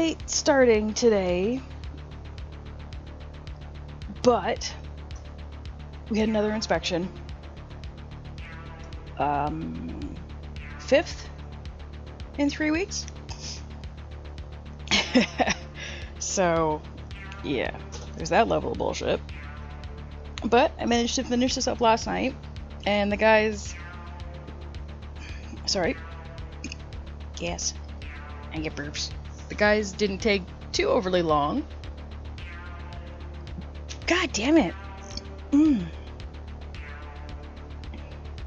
late starting today, but we had another inspection. 5th in 3 weeks. So, yeah, there's that level of bullshit. But I managed to finish this up last night, and the guys... Sorry. Yes. I get burps. The guys didn't take too overly long. God damn it.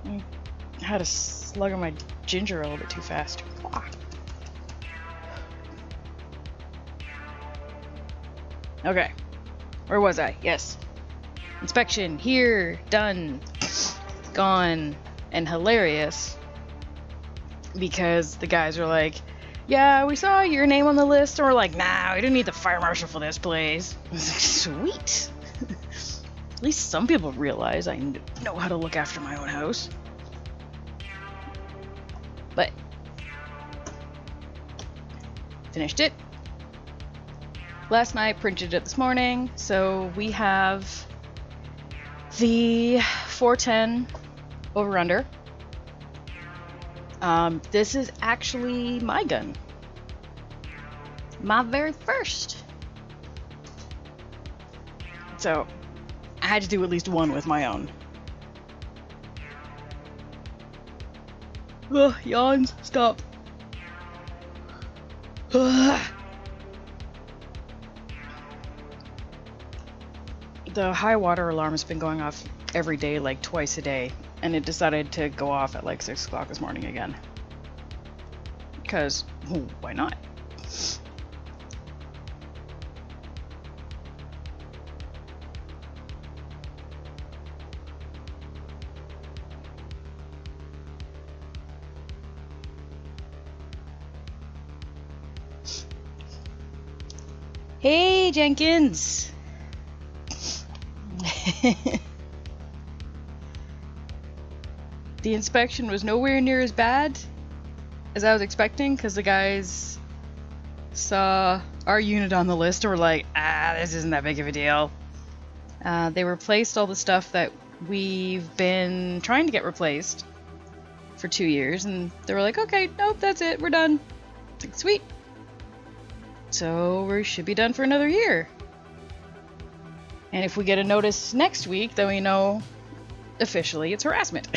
I had a slug on my ginger a little bit too fast. Okay. Where was I? Yes. Inspection. Here. Done. Gone. And hilarious. Because the guys are like, yeah, we saw your name on the list. And we're like, nah, we don't need the fire marshal for this place. Sweet. At least some people realize I know how to look after my own house. But finished it last night, printed it this morning, so we have the 410 over under. This is actually my gun, my very first, so I had to do at least one with my own. Ugh, yawns, stop. Ugh. The high water alarm has been going off every day, like twice a day, and it decided to go off at like 6 o'clock this morning again. Because, why not? Hey, Jenkins! The inspection was nowhere near as bad as I was expecting, because the guys saw our unit on the list and were like, this isn't that big of a deal. They replaced all the stuff that we've been trying to get replaced for 2 years, and they were like, okay, nope, that's it, we're done. Like, sweet. So we should be done for another year. And if we get a notice next week, then we know officially it's harassment.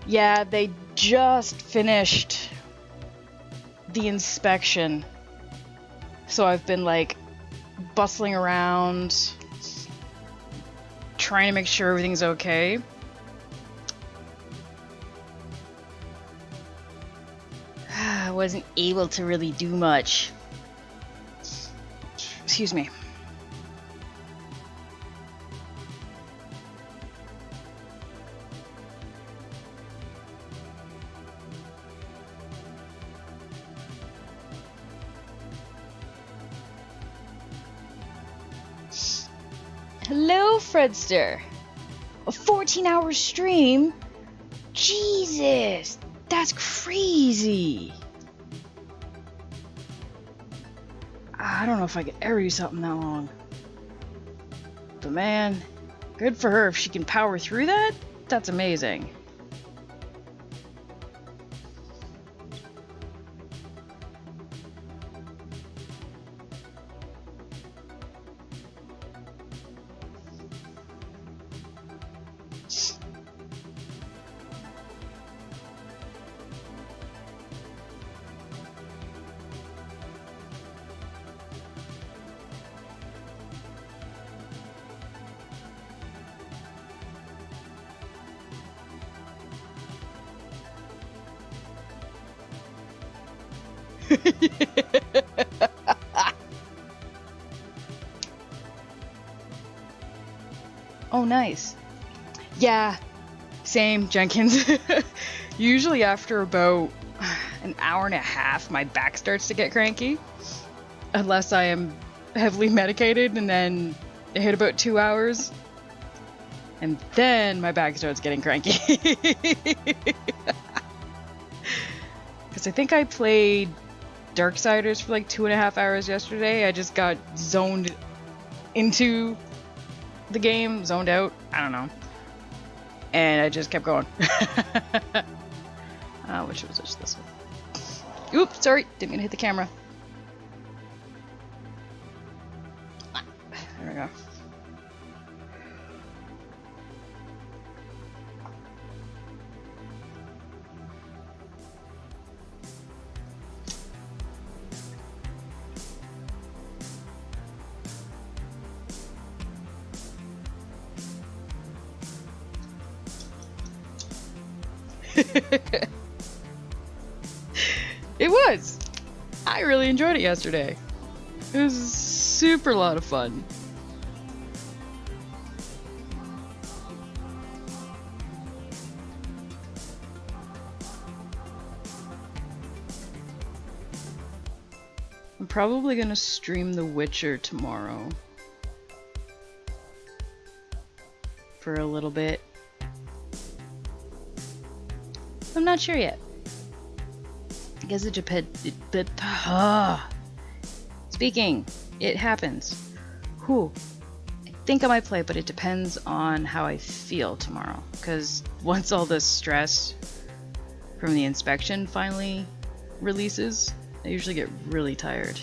Yeah, they just finished the inspection. So I've been like bustling around, trying to make sure everything's okay. I wasn't able to really do much. Excuse me. Hello, Fredster. A 14-hour stream? Jesus, that's crazy. I don't know if I could ever do something that long. But man, good for her if she can power through that. That's amazing. Oh, nice. Yeah, same, Jenkins. Usually after about an hour and a half, my back starts to get cranky. Unless I am heavily medicated, and then I hit about 2 hours. And then my back starts getting cranky. Because I think I played Darksiders for like 2.5 hours yesterday. I just got zoned into the game, zoned out, I don't know. And I just kept going. Which was just this one. Oops, sorry, didn't mean to hit the camera. There we go. It was. I really enjoyed it yesterday. It was a super lot of fun. I'm probably gonna stream The Witcher tomorrow. For a little bit. I'm not sure yet. I guess it depends. Speaking, it happens. Whew. I think I might play, but it depends on how I feel tomorrow. Because once all the stress from the inspection finally releases, I usually get really tired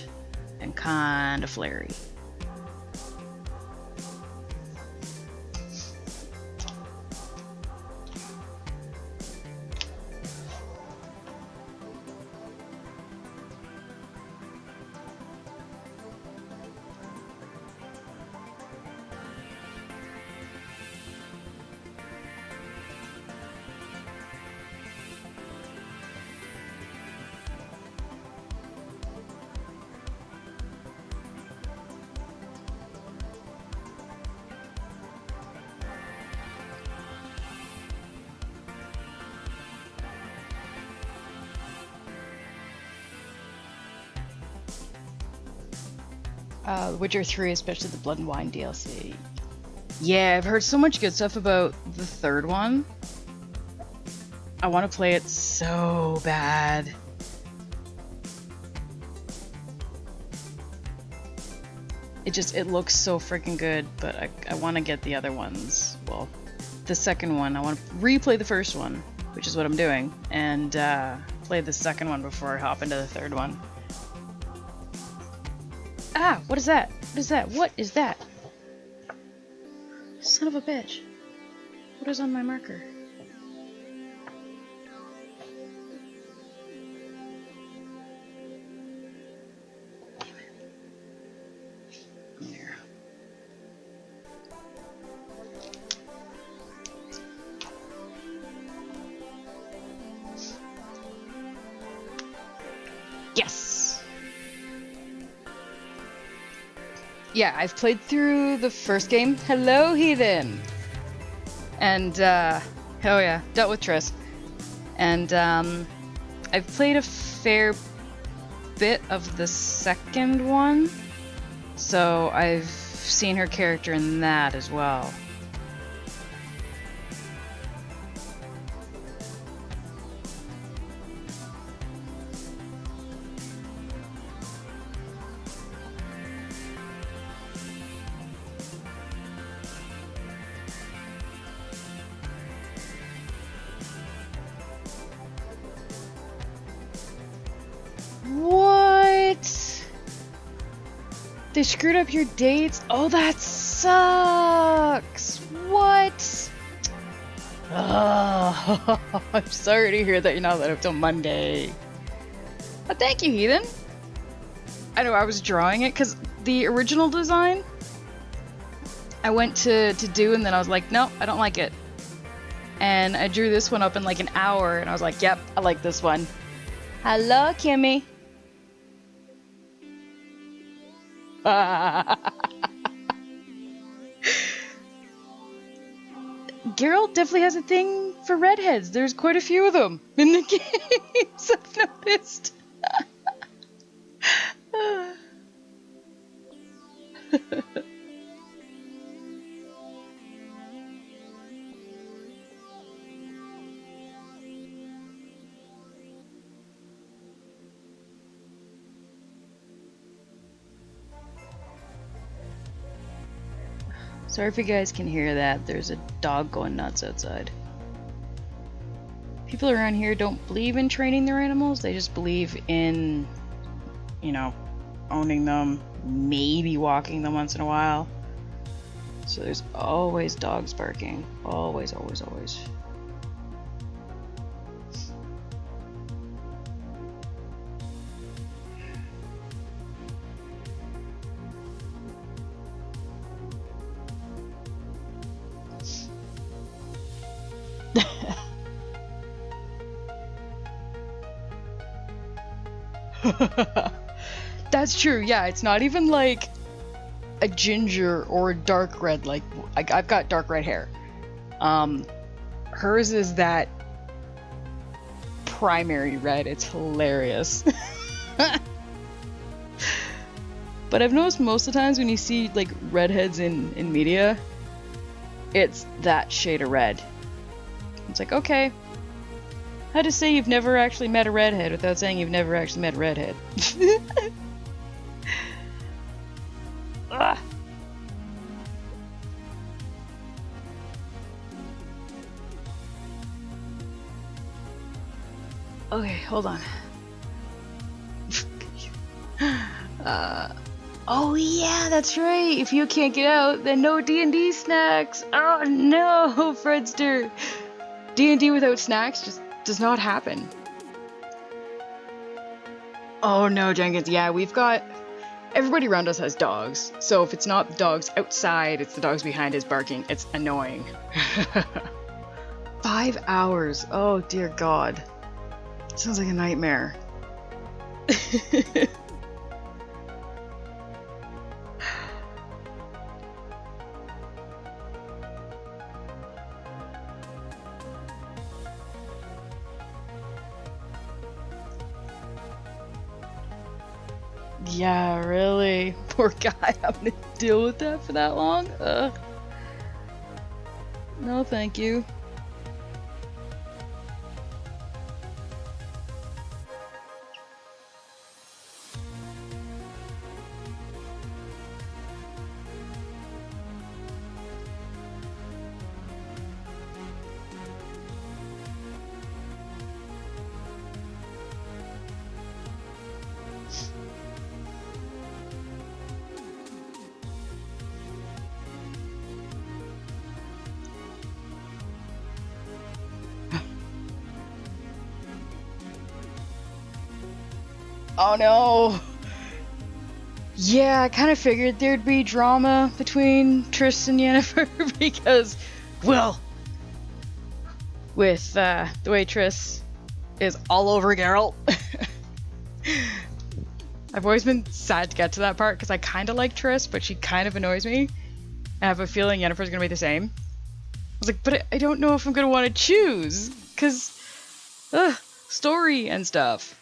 and kind of flary. Witcher 3, especially the Blood and Wine DLC. Yeah, I've heard so much good stuff about the third one. I want to play it so bad. It looks so freaking good, but I want to get the other ones. Well, the second one. I want to replay the first one, which is what I'm doing, and play the second one before I hop into the third one. Ah, what is that? What is that? What is that? Son of a bitch. What is on my marker? Damn it. There. Yes! Yeah, I've played through the first game. Hello, Heathen! And, oh yeah, dealt with Triss. And, I've played a fair bit of the second one. So I've seen her character in that as well. They screwed up your dates? Oh, that sucks! What? Oh, I'm sorry to hear that you're not let up till Monday. But thank you, Heathen. I know I was drawing it because the original design I went to do, and then I was like, nope, I don't like it. And I drew this one up in like an hour, and I was like, yep, I like this one. Hello, Kimmy. Geralt definitely has a thing for redheads. There's quite a few of them in the games, I've noticed. Sorry if you guys can hear that. There's a dog going nuts outside. People around here don't believe in training their animals. They just believe in, you know, owning them, maybe walking them once in a while. So there's always dogs barking. Always, always, always. That's true, yeah, it's not even like a ginger or a dark red, like I've got dark red hair. Hers is that primary red. It's hilarious. But I've noticed most of the times when you see like redheads in media, it's that shade of red. It's like, okay, how to say you've never actually met a redhead without saying you've never actually met a redhead? Ah. Okay, hold on. Oh yeah, that's right. If you can't get out, then no D&D snacks. Oh no, Fredster. D&D without snacks just does not happen. Oh no, Jenkins. Yeah, we've got... Everybody around us has dogs. So if it's not the dogs outside, it's the dogs behind us barking. It's annoying. 5 hours. Oh dear God. Sounds like a nightmare. Yeah, really. Poor guy having to deal with that for that long. Ugh. No, thank you. Oh no! Yeah, I kind of figured there'd be drama between Triss and Yennefer because, well, with the way Triss is all over Geralt. I've always been sad to get to that part because I kind of like Triss, but she kind of annoys me. I have a feeling Yennefer's gonna be the same. I was like, but I don't know if I'm gonna want to choose because, story and stuff.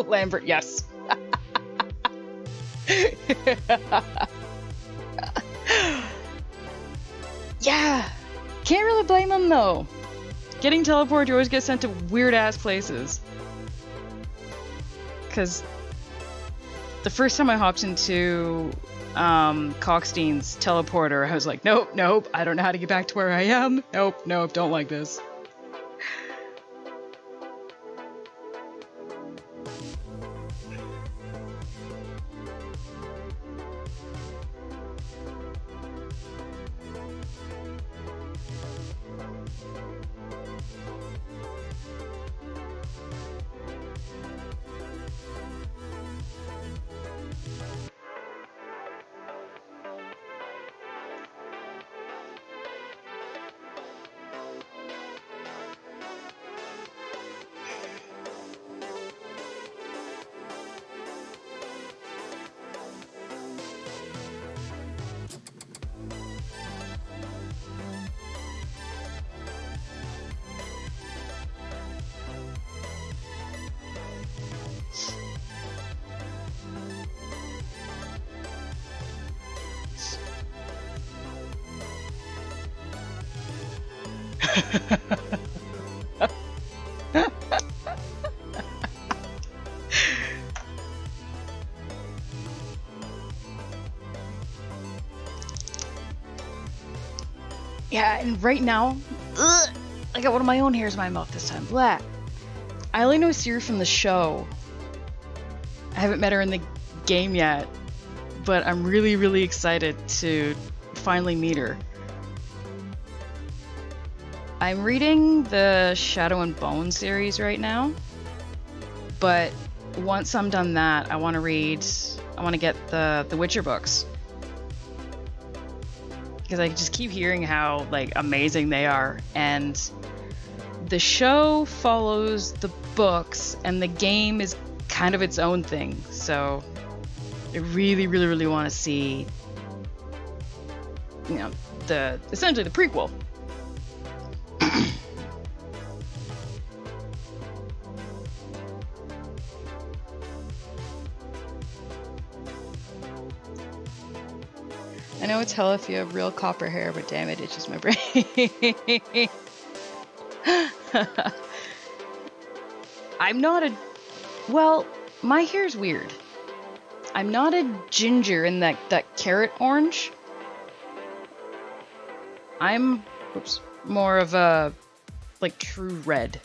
Lambert, yes. Yeah, can't really blame him though. Getting teleported, you always get sent to weird ass places. Because the first time I hopped into Cockstein's teleporter, I was like, nope, nope, I don't know how to get back to where I am. Nope, nope, don't like this. Yeah, and right now, ugh, I got one of my own hairs in my mouth this time. Blah. I only know Siri from the show. I haven't met her in the game yet, but I'm really, really excited to finally meet her. I'm reading the Shadow and Bone series right now, but once I'm done that, I want to get the Witcher books. Because I just keep hearing how like amazing they are, and the show follows the books and the game is kind of its own thing. So I really, really, really want to see, you know, essentially the prequel. I know it's hell if you have real copper hair, but damn it, it's just my brain. I'm not a... Well, my hair's weird. I'm not a ginger in that carrot orange. I'm more of a, like, true red.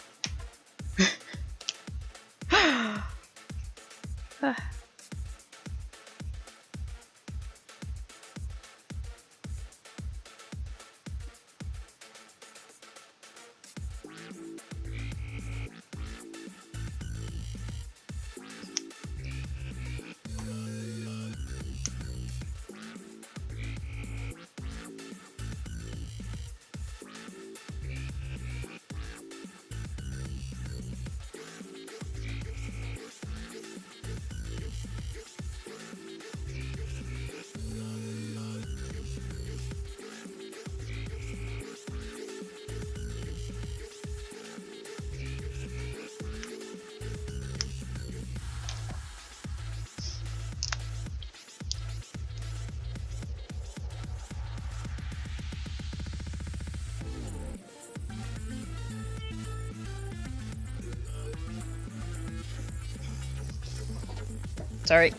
Sorry.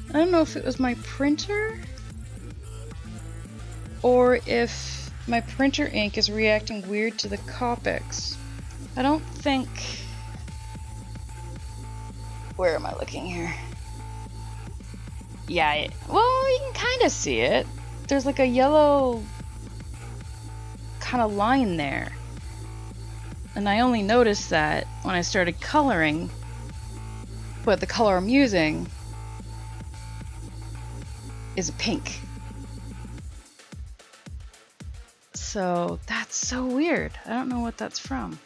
I don't know if it was my printer or if my printer ink is reacting weird to the Copics. I don't think... Where am I looking here? Yeah, well, you can kind of see it. There's like a yellow kind of line there. And I only noticed that when I started coloring, but the color I'm using is pink. So that's so weird. I don't know what that's from.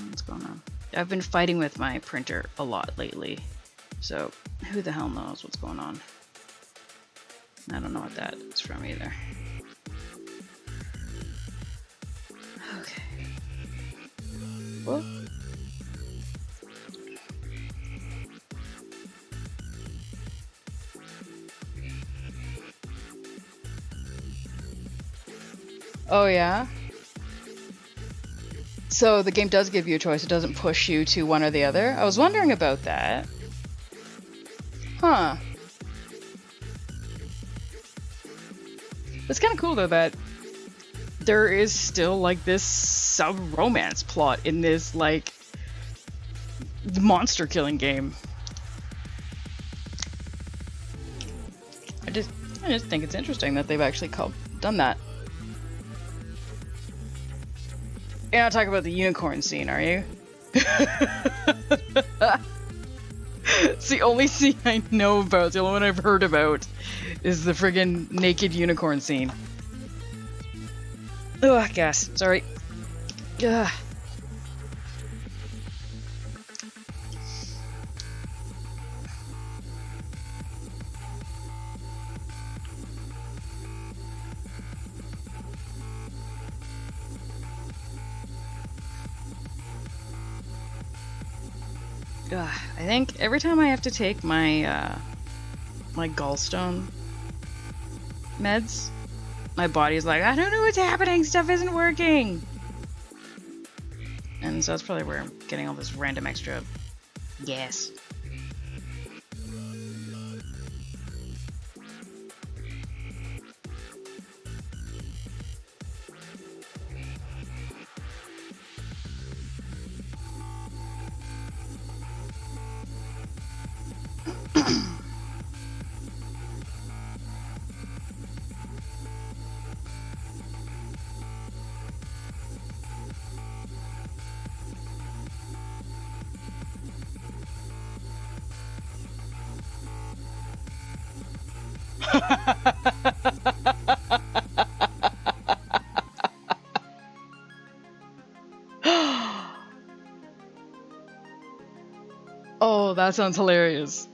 What's going on? I've been fighting with my printer a lot lately. So who the hell knows what's going on? I don't know what that is from either. Okay. Well. Oh yeah? So the game does give you a choice. It doesn't push you to one or the other. I was wondering about that. Huh. It's kind of cool though that there is still like this sub-romance plot in this like monster killing game. I just think it's interesting that they've actually done that. You're not talking about the unicorn scene, are you? It's the only scene I know about, the only one I've heard about is the friggin' naked unicorn scene. Ugh, gas. Sorry. Ugh. I think every time I have to take my my gallstone meds, my body's like, I don't know what's happening, stuff isn't working. And so that's probably where I'm getting all this random extra gas. Oh, that sounds hilarious.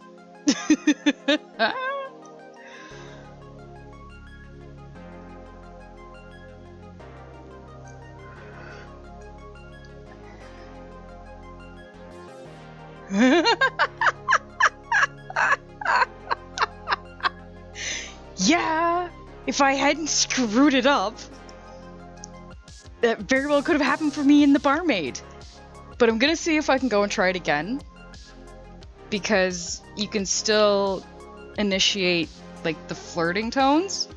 Yeah, if I hadn't screwed it up, that very well could have happened for me in the barmaid. But I'm gonna see if I can go and try it again, because you can still initiate like the flirting tones.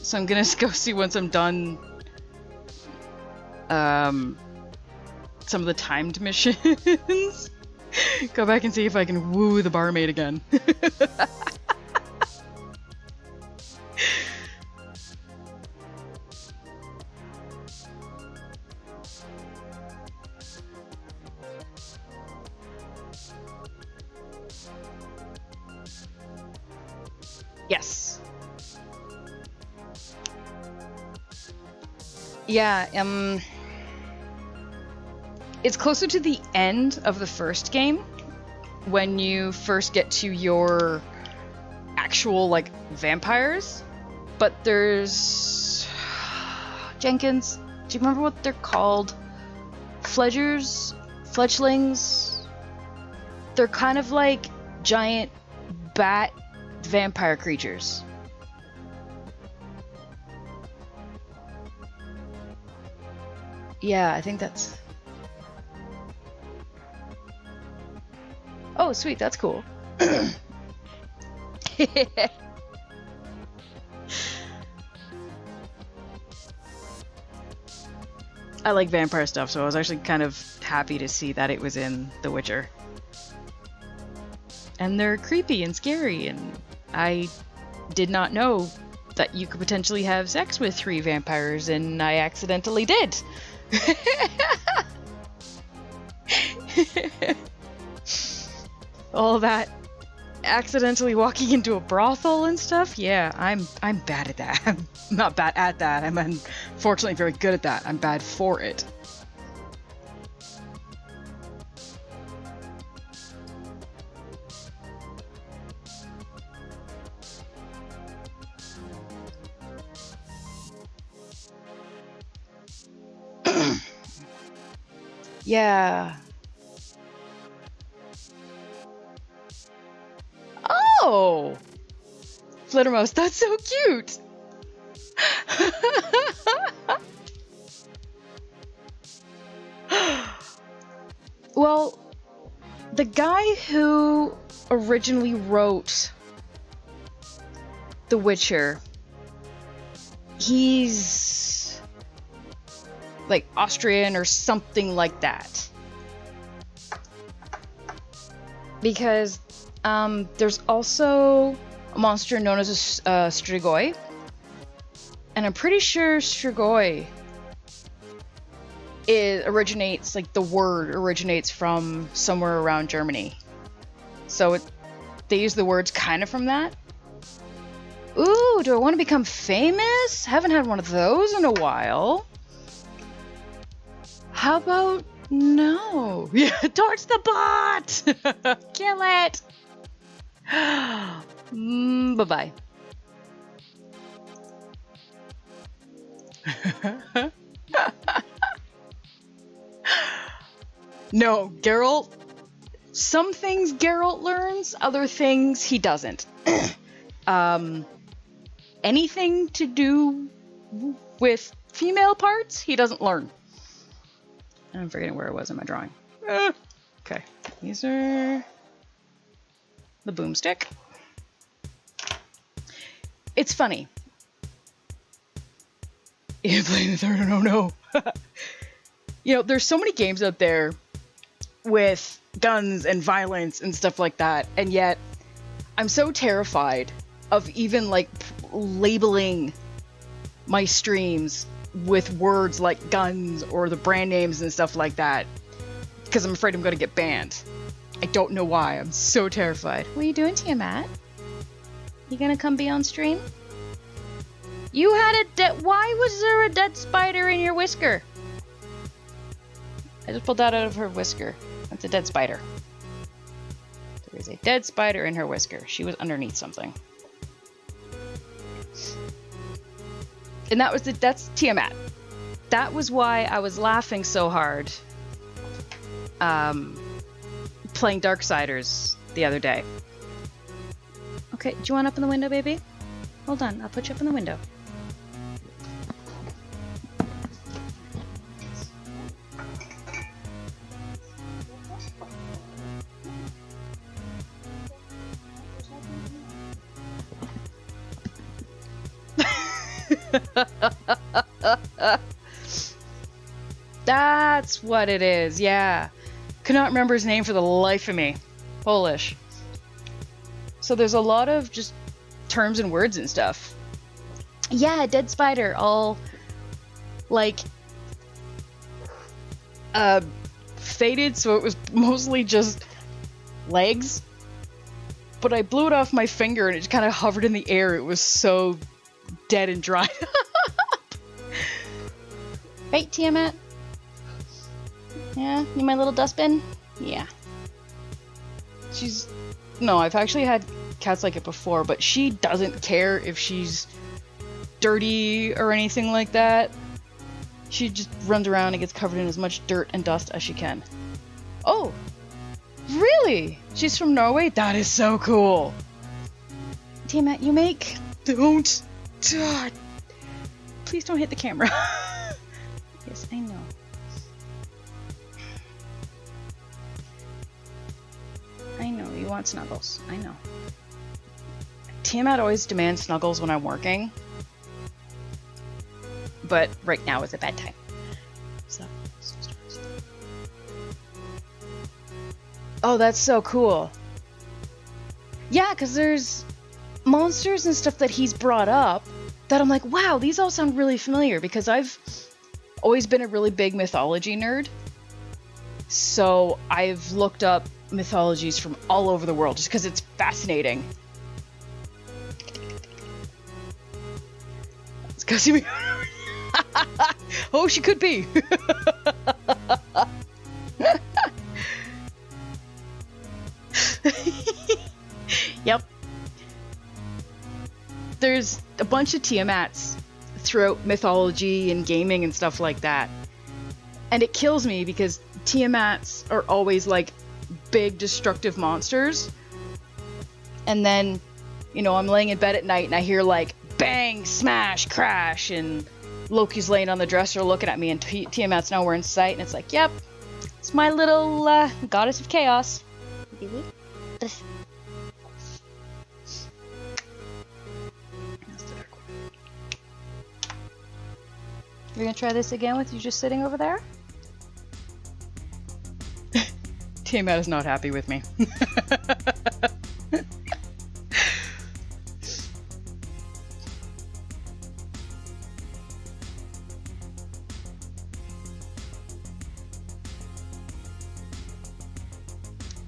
So I'm gonna go see once I'm done some of the timed missions. Go back and see if I can woo the barmaid again. Yes. Yeah, it's closer to the end of the first game when you first get to your actual, like, vampires. But there's... Jenkins, do you remember what they're called? Fledgers? Fledglings? They're kind of like giant bat vampire creatures. Yeah, I think that's... Oh, sweet, that's cool. I like vampire stuff, so I was actually kind of happy to see that it was in The Witcher. And they're creepy and scary, and I did not know that you could potentially have sex with 3 vampires, and I accidentally did. All that accidentally walking into a brothel and stuff, yeah, I'm bad at that. I'm not bad at that, I'm unfortunately very good at that. I'm bad for it. Yeah. Oh! Flittermouse, that's so cute! Well, the guy who originally wrote The Witcher, he's like Austrian or something like that. Because there's also a monster known as a Strigoi, and I'm pretty sure Strigoi originates, like the word originates from somewhere around Germany. So they use the words kind of from that. Ooh, do I want to become famous? Haven't had one of those in a while. How about no? Yeah, torch the bot! Kill it! Bye-bye. No, Geralt, some things Geralt learns, other things he doesn't. Anything to do with female parts, he doesn't learn. I'm forgetting where it was in my drawing. Okay, these are the boomstick. It's funny. You playing the third one? Oh no. You know, there's so many games out there with guns and violence and stuff like that, and yet I'm so terrified of even like labeling my streams with words like guns or the brand names and stuff like that, because I'm afraid I'm going to get banned. I don't know why. I'm so terrified. What are you doing, Tiamat? You gonna come be on stream? You had why was there a dead spider in your whisker? I just pulled that out of her whisker. That's a dead spider. There is a dead spider in her whisker. She was underneath something. And that's Tiamat. That was why I was laughing so hard playing Darksiders the other day. Okay, do you want up in the window, baby? Hold on, I'll put you up in the window. That's what it is, yeah. Could not remember his name for the life of me. Polish. So there's a lot of just terms and words and stuff. Yeah, dead spider, all like faded, so it was mostly just legs. But I blew it off my finger and it just kind of hovered in the air. It was so dead and dry. Right, Tiamat? Yeah, you my little dustbin? Yeah. No, I've actually had cats like it before, but she doesn't care if she's dirty or anything like that. She just runs around and gets covered in as much dirt and dust as she can. Oh! Really? She's from Norway? That is so cool! Tiamat, you make... Don't! God. Please don't hit the camera. Yes, I know. I know, you want snuggles. I know. Tiamat always demands snuggles when I'm working. But right now is a bad time. So. Oh, that's so cool. Yeah, because there's monsters and stuff that he's brought up that I'm like, wow, these all sound really familiar, because I've always been a really big mythology nerd. So I've looked up mythologies from all over the world just because it's fascinating. It's Casimir. Oh, she could be. Yep. There's a bunch of Tiamats throughout mythology and gaming and stuff like that. And it kills me because Tiamats are always like big destructive monsters. And then, you know, I'm laying in bed at night and I hear like bang, smash, crash, and Loki's laying on the dresser looking at me and Tiamat's nowhere in sight, and it's like, yep, it's my little goddess of chaos. You're gonna try this again with you just sitting over there? Tiamat is not happy with me.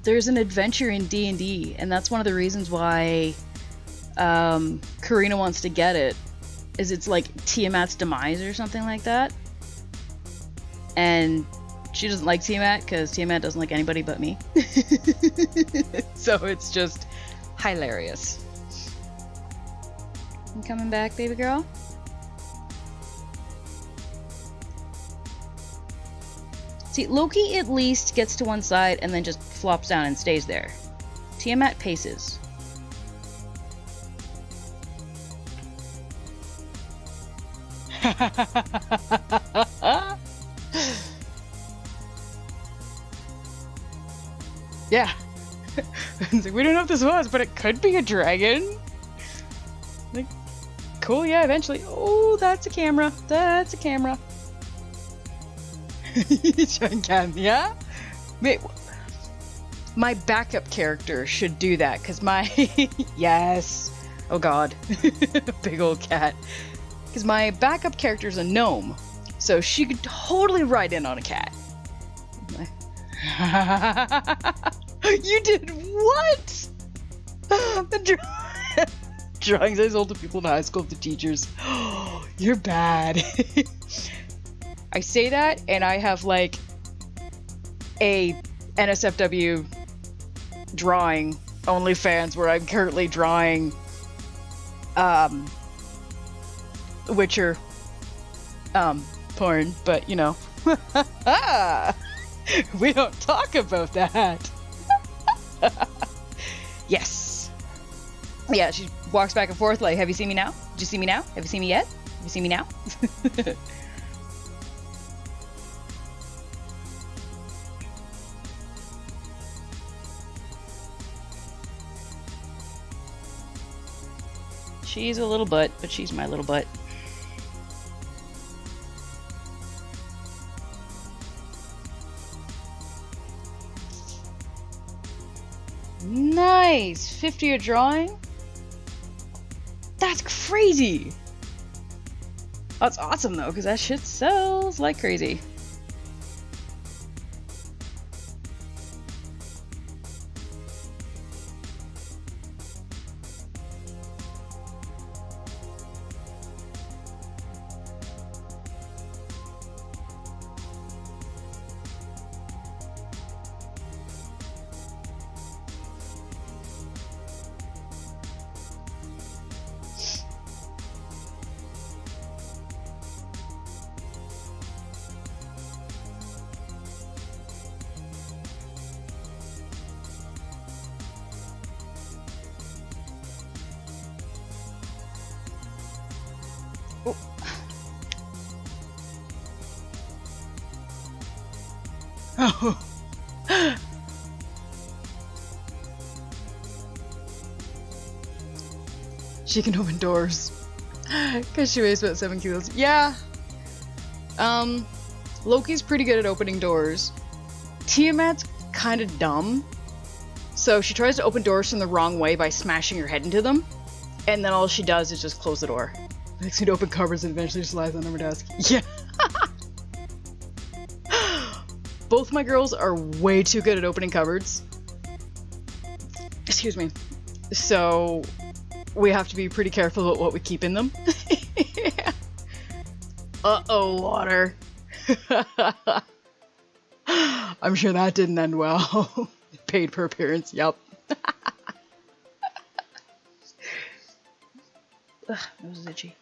There's an adventure in D&D, and that's one of the reasons why Karina wants to get it, is it's like Tiamat's demise or something like that. And she doesn't like Tiamat because Tiamat doesn't like anybody but me. So it's just hilarious. You coming back, baby girl? See, Loki at least gets to one side and then just flops down and stays there. Tiamat paces. Yeah. It's like, we don't know what this was, but it could be a dragon. Like, cool, yeah, eventually. Oh, that's a camera. That's a camera. Yeah? Wait, my backup character should do that, because my... Yes. Oh god. Big old cat. Because my backup character's a gnome, so she could totally ride in on a cat. You did what? The drawings I sold to people in high school, to teachers. You're bad. I say that, and I have like a NSFW drawing OnlyFans where I'm currently drawing Witcher porn, but you know. We don't talk about that. Yes. Yeah, she walks back and forth like, have you seen me now? Did you see me now? Have you seen me yet? Have you seen me now? She's a little butt, but she's my little butt. Nice! 50 a drawing? That's crazy! That's awesome though, because that shit sells like crazy. Oh. She can open doors. Because she weighs about 7 kilos. Yeah. Loki's pretty good at opening doors. Tiamat's kind of dumb. So she tries to open doors from the wrong way by smashing her head into them. And then all she does is just close the door. Makes me to open cupboards and eventually just lies on her desk. Yeah. Both my girls are way too good at opening cupboards. Excuse me. So we have to be pretty careful about what we keep in them. Yeah. Uh-oh, water. I'm sure that didn't end well. Paid per appearance, yep. Ugh, that was itchy.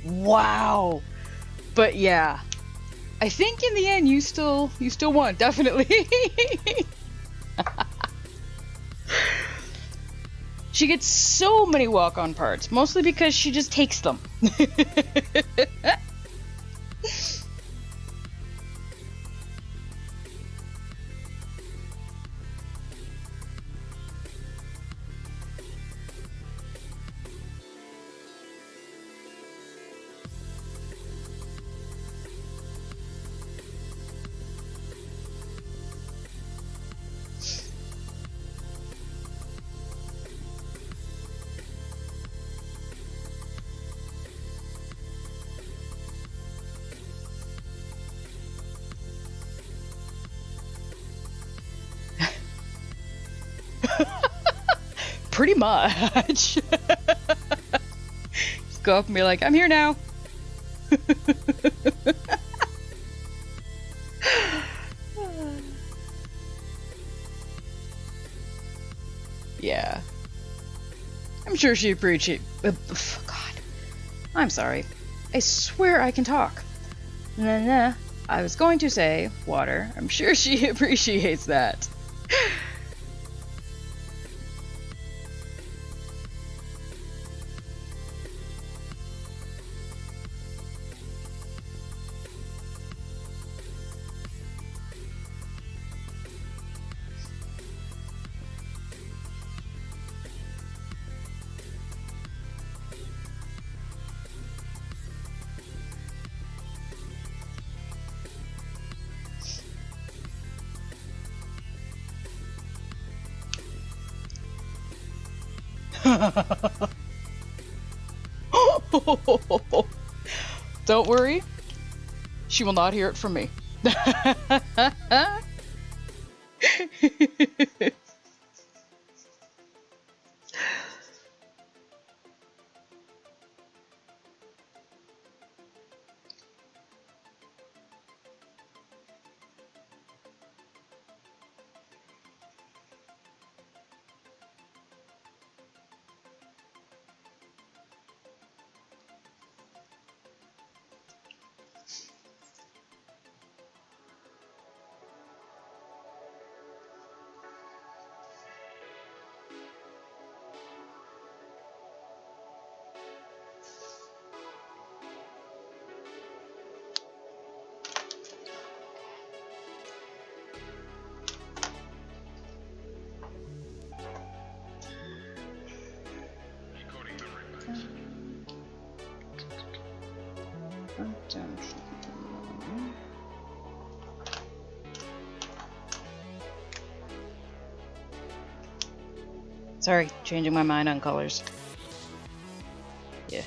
Wow. But yeah, I think in the end you still won, definitely. She gets so many walk-on parts, mostly because she just takes them. Pretty much. Just go up and be like, I'm here now. Yeah. I'm sure she appreciates. God. I'm sorry. I swear I can talk. Nah. I was going to say, water. I'm sure she appreciates that. Don't worry. She will not hear it from me. Sorry, changing my mind on colors. Yeah.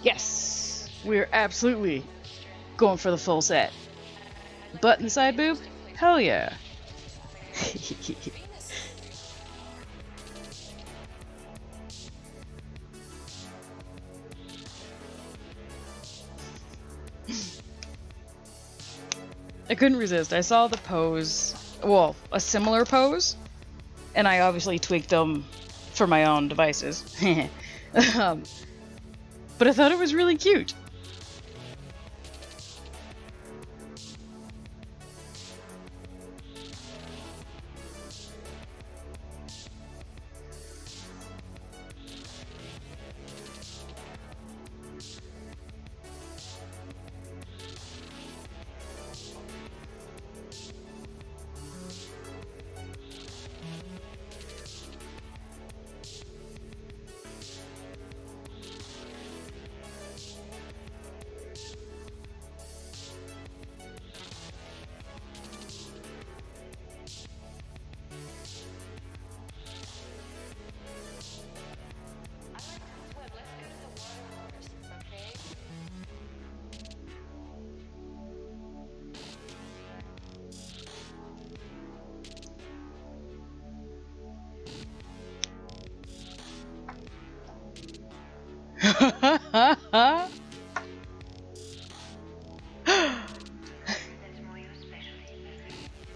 Yes, we're absolutely going for the full set. Butt in the side boob? Hell yeah. I couldn't resist. I saw the pose, well, a similar pose, and I obviously tweaked them for my own devices. But I thought it was really cute.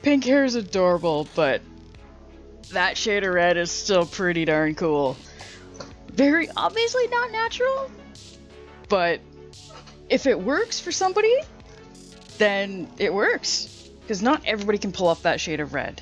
Pink hair is adorable, but that shade of red is still pretty darn cool. Very obviously not natural, but If it works for somebody, then it works. Because not everybody can pull off that shade of red.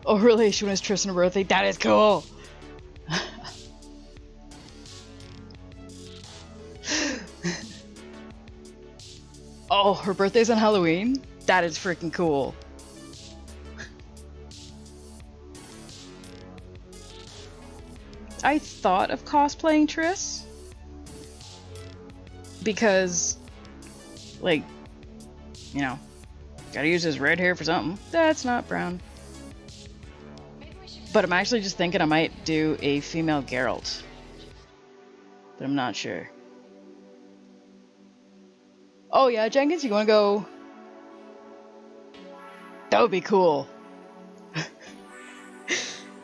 Oh, really? She wants Tristan her birthday? That is cool! Oh, her birthday's on Halloween? That is freaking cool. I thought of cosplaying Triss. Because, like, you know, gotta use his red hair for something. That's not brown. But I'm actually just thinking I might do a female Geralt. But I'm not sure. Oh yeah, Jenkins, you wanna go? That would be cool.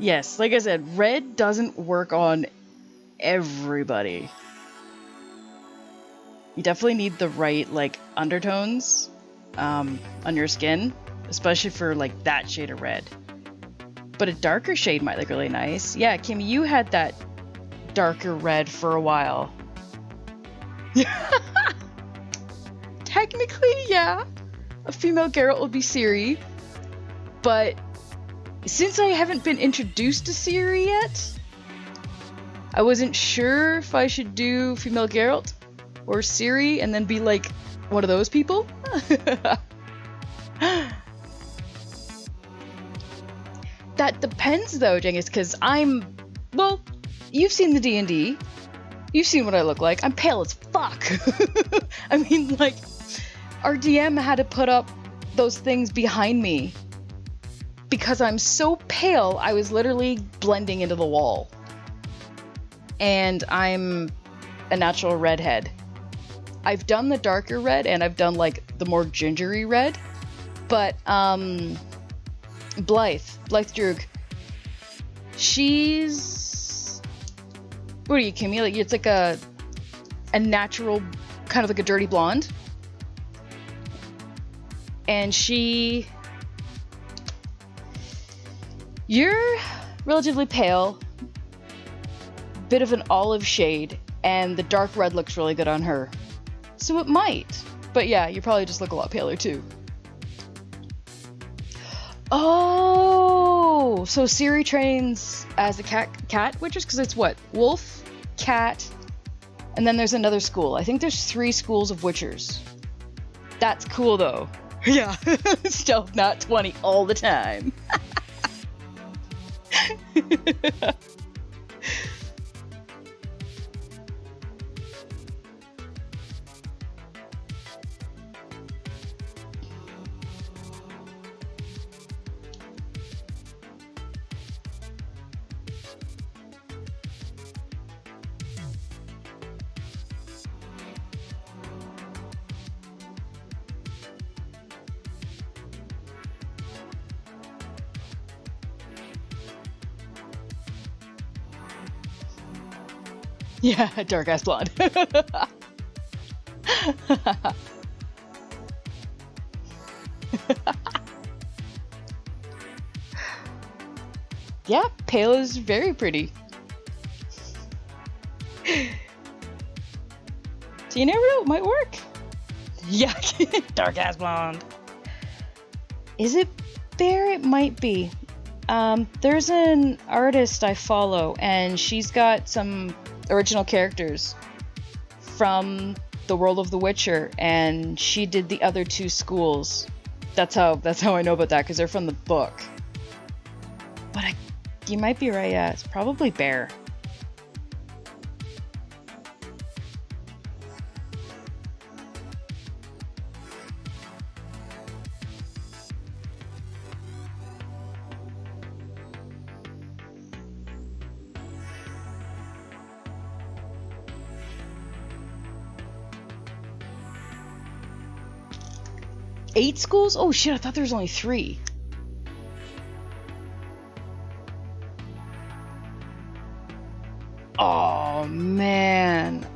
Yes, like I said, red doesn't work on everybody. You definitely need the right, like, undertones on your skin, especially for, like, that shade of red. But a darker shade might look really nice. Yeah, Kim, you had that darker red for a while. Technically, yeah. A female Geralt would be Ciri. But since I haven't been introduced to Ciri yet, I wasn't sure if I should do female Geralt or Ciri and then be like one of those people. That depends though, Genghis, because well, you've seen the D&D. You've seen what I look like. I'm pale as fuck. I mean, like, our DM had to put up those things behind me because I'm so pale, I was literally blending into the wall. And I'm a natural redhead. I've done the darker red and I've done like the more gingery red, but Blythe Droog, she's, what are you, Kimmy? Like, it's like a natural, kind of like a dirty blonde, and you're relatively pale, bit of an olive shade, and the dark red looks really good on her. So it might. But yeah, you probably just look a lot paler too. Oh, so Ciri trains as a cat witches? Because it's what? Wolf, cat, and then there's another school. I think there's 3 schools of witchers. That's cool though. Yeah, stealth not 20 all the time. Yeah, dark ass blonde. Yeah, pale is very pretty. So you never know, it might work. Yeah, dark ass blonde. Is it Bear? It might be. There's an artist I follow, and she's got some original characters from the world of The Witcher, and she did the other 2 schools. That's how I know about that, because they're from the book. But you might be right, yeah, it's probably Bear. 8 schools? Oh shit, I thought there was only 3. Oh man.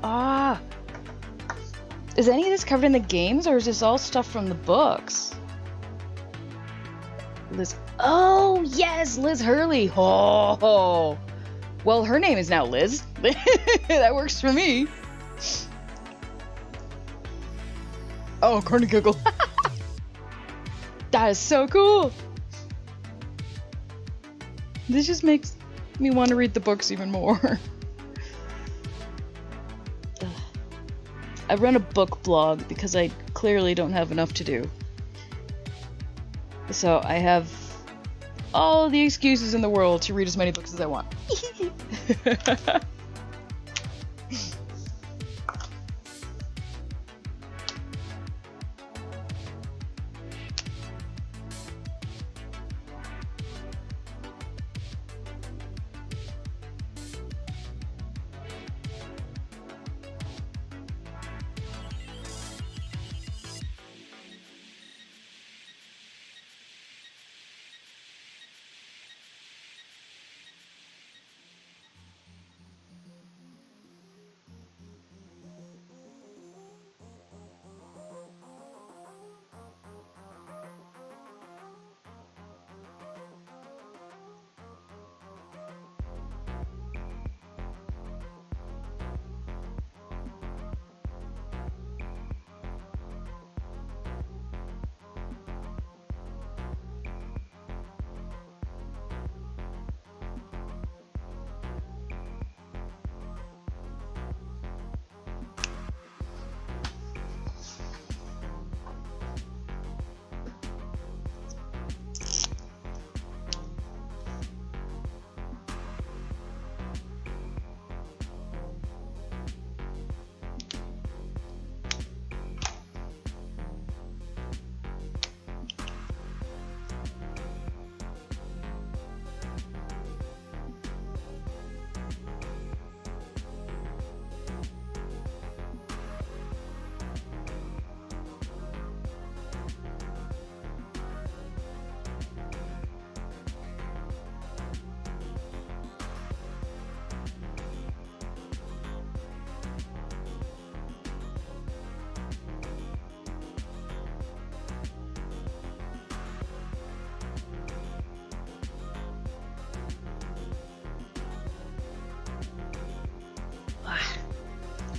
Is any of this covered in the games, or is this all stuff from the books? Liz. Oh yes, Liz Hurley. Oh. Well, her name is now Liz. That works for me. Oh, Corny Google. That is so cool. This just makes me want to read the books even more. I run a book blog because I clearly don't have enough to do. So I have all the excuses in the world to read as many books as I want.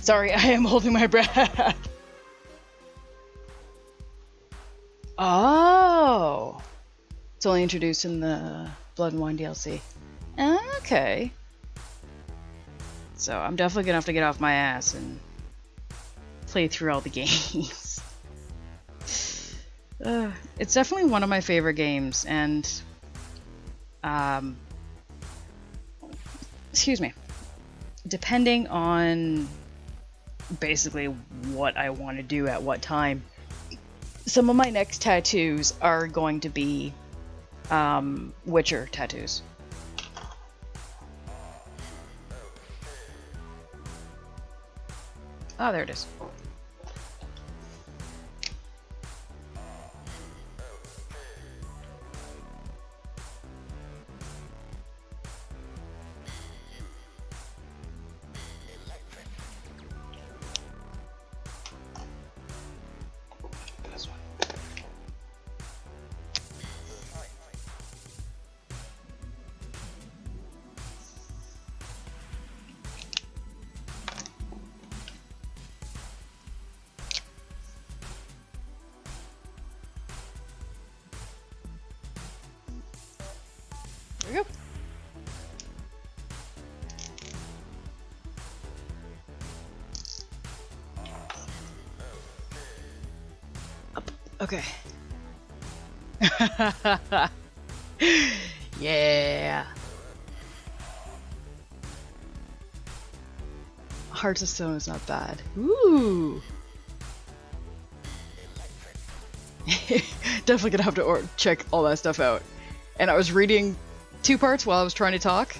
Sorry, I am holding my breath. Oh. It's only introduced in the Blood and Wine DLC. Okay. So I'm definitely gonna have to get off my ass and play through all the games. It's definitely one of my favorite games, and excuse me. Depending on basically what I want to do at what time, some of my next tattoos are going to be Witcher tattoos. Oh, there it is. There we go. Up. Okay. Yeah. Hearts of Stone is not bad. Ooh. Definitely gonna have to check all that stuff out. And I was reading 2 parts while I was trying to talk.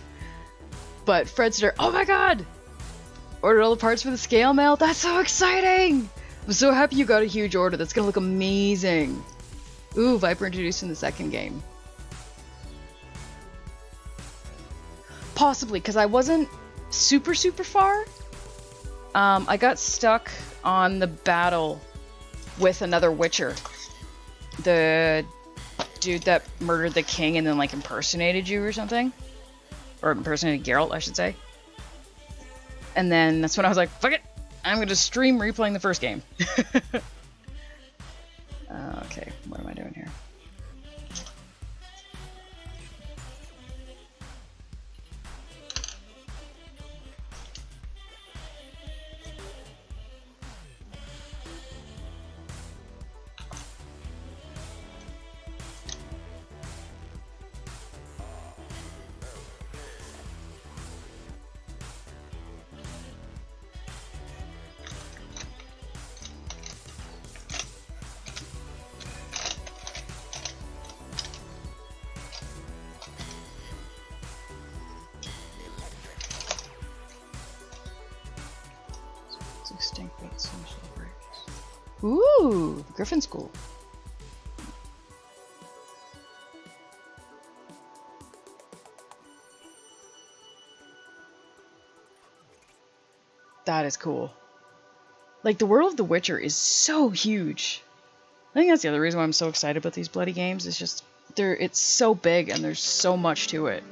But Fredster, oh my god! Ordered all the parts for the scale mail? That's so exciting! I'm so happy you got a huge order. That's gonna look amazing. Ooh, Viper introduced in the second game. Possibly, because I wasn't super far. I got stuck on the battle with another Witcher. The dude that murdered the king and then like impersonated you or something. Or impersonated Geralt, I should say. And then that's when I was like, fuck it! I'm gonna stream replaying the first game. Okay, what am I doing here? Ooh, Griffin School. That is cool. Like, the world of The Witcher is so huge. I think that's the other reason why I'm so excited about these bloody games. It's just, it's so big and there's so much to it.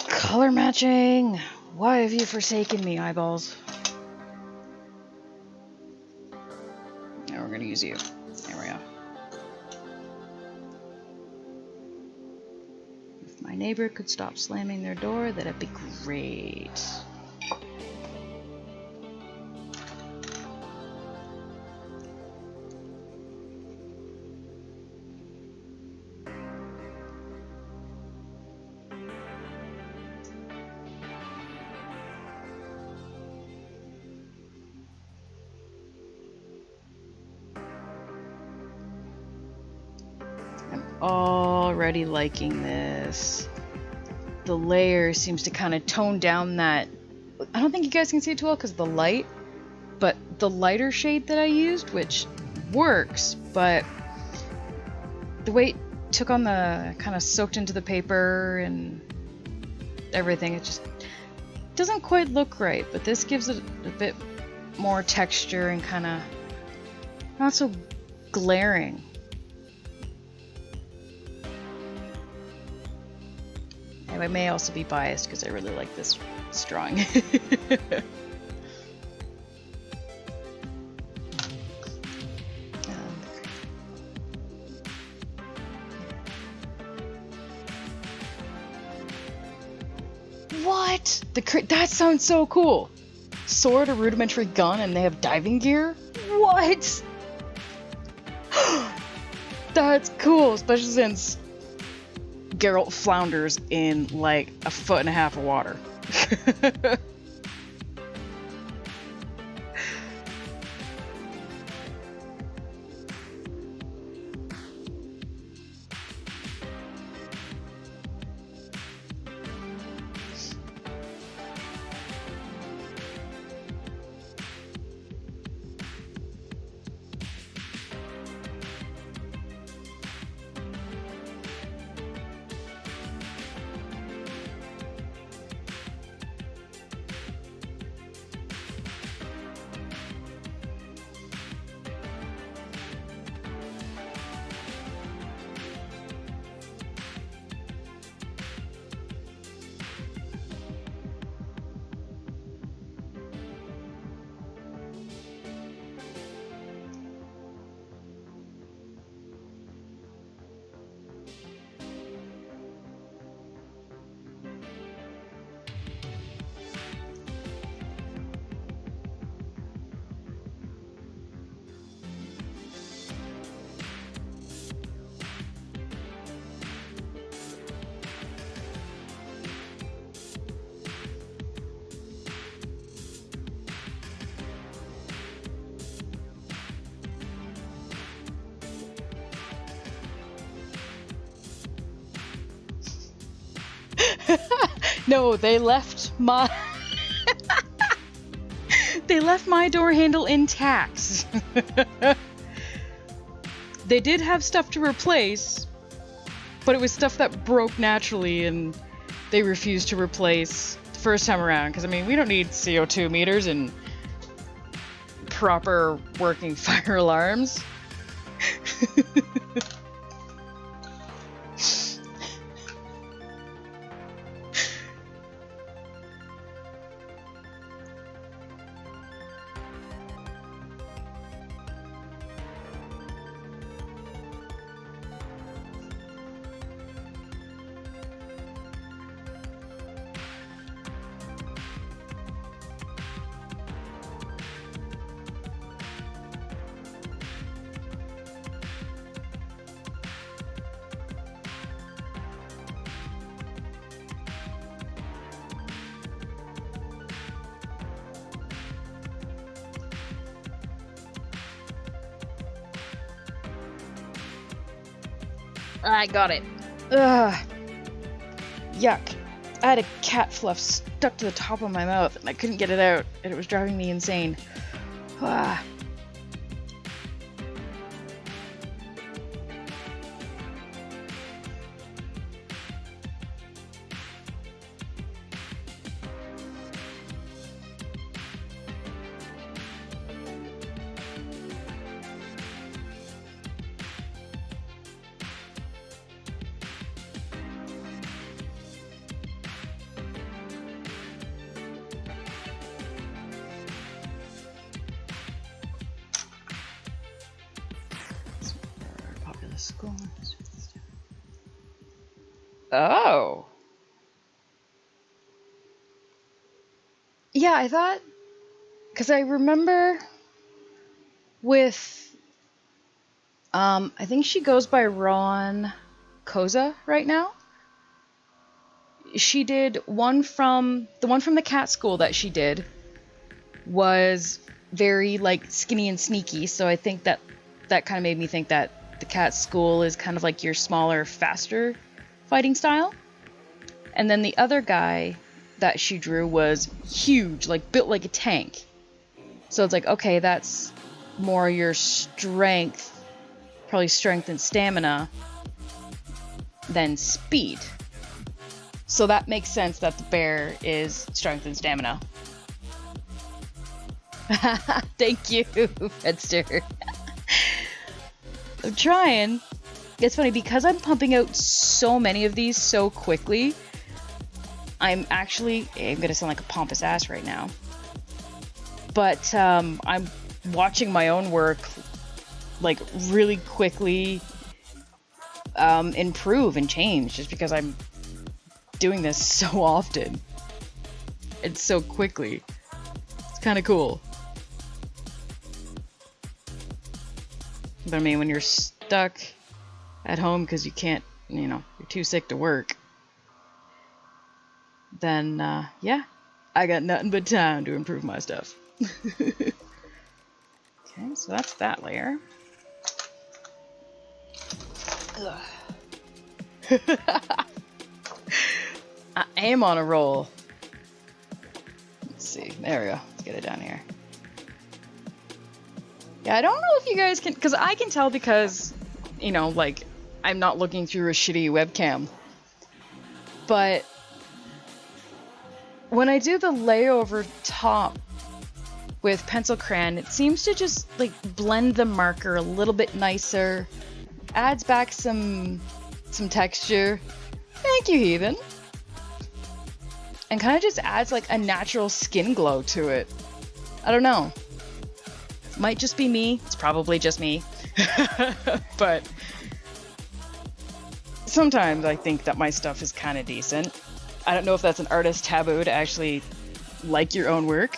Color matching. Why have you forsaken me, eyeballs? Now we're gonna use you. There we go. If my neighbor could stop slamming their door, that'd be great. Already liking this. The layer seems to kind of tone down that. I don't think you guys can see it too well because of the light, but the lighter shade that I used, which works, but the way it took on the kind of soaked into the paper and everything, it just doesn't quite look right. But this gives it a bit more texture and kind of not so glaring. I may also be biased because I really like this drawing. What? That sounds so cool. Sword, a rudimentary gun, and they have diving gear? What? That's cool, especially since Geralt flounders in like 1.5 foot of water. No, they left my... They left my door handle intact. They did have stuff to replace, but it was stuff that broke naturally and they refused to replace the first time around. Because, I mean, we don't need CO2 meters and proper working fire alarms. I got it. Ugh. Yuck. I had a cat fluff stuck to the top of my mouth and I couldn't get it out, and it was driving me insane. Ah. Oh. Yeah, I thought, because I remember with, I think she goes by Ron Koza right now. She did the one from the cat school that she did was very like skinny and sneaky, so I think that kind of made me think that the cat school is kind of like your smaller, faster fighting style. And then the other guy that she drew was huge, like built like a tank. So it's like, okay, that's more your strength, probably strength and stamina, than speed. So that makes sense that the bear is strength and stamina. Thank you, Fedster. I'm trying. It's funny, because I'm pumping out so many of these so quickly, I'm gonna sound like a pompous ass right now. But I'm watching my own work like really quickly improve and change, just because I'm doing this so often and so quickly. It's kind of cool. But I mean, when you're stuck at home because you can't, you're too sick to work, then yeah, I got nothing but time to improve my stuff. Okay, so that's that layer. I am on a roll. Let's see. There we go. Let's get it down here. Yeah, I don't know if you guys can, because I can tell, because, like, I'm not looking through a shitty webcam. But when I do the layover top with pencil crayon, it seems to just, like, blend the marker a little bit nicer. Adds back some texture. Thank you, Heathen. And kind of just adds, like, a natural skin glow to it. I don't know. Might just be me. It's probably just me. But sometimes I think that my stuff is kind of decent. I don't know if that's an artist taboo to actually like your own work.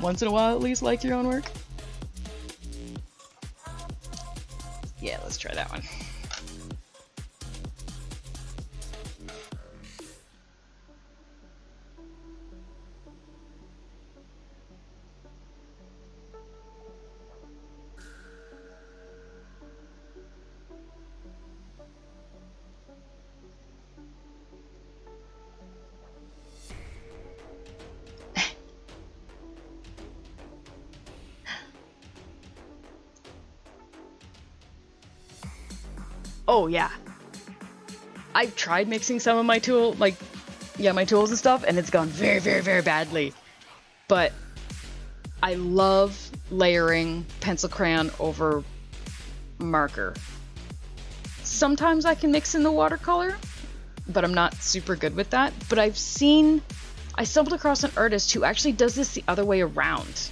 Once in a while, at least, like your own work. Yeah, let's try that one. Oh yeah. I've tried mixing some of my my tools and stuff, and it's gone very, very, very badly. But I love layering pencil crayon over marker. Sometimes I can mix in the watercolor, but I'm not super good with that. But I stumbled across an artist who actually does this the other way around.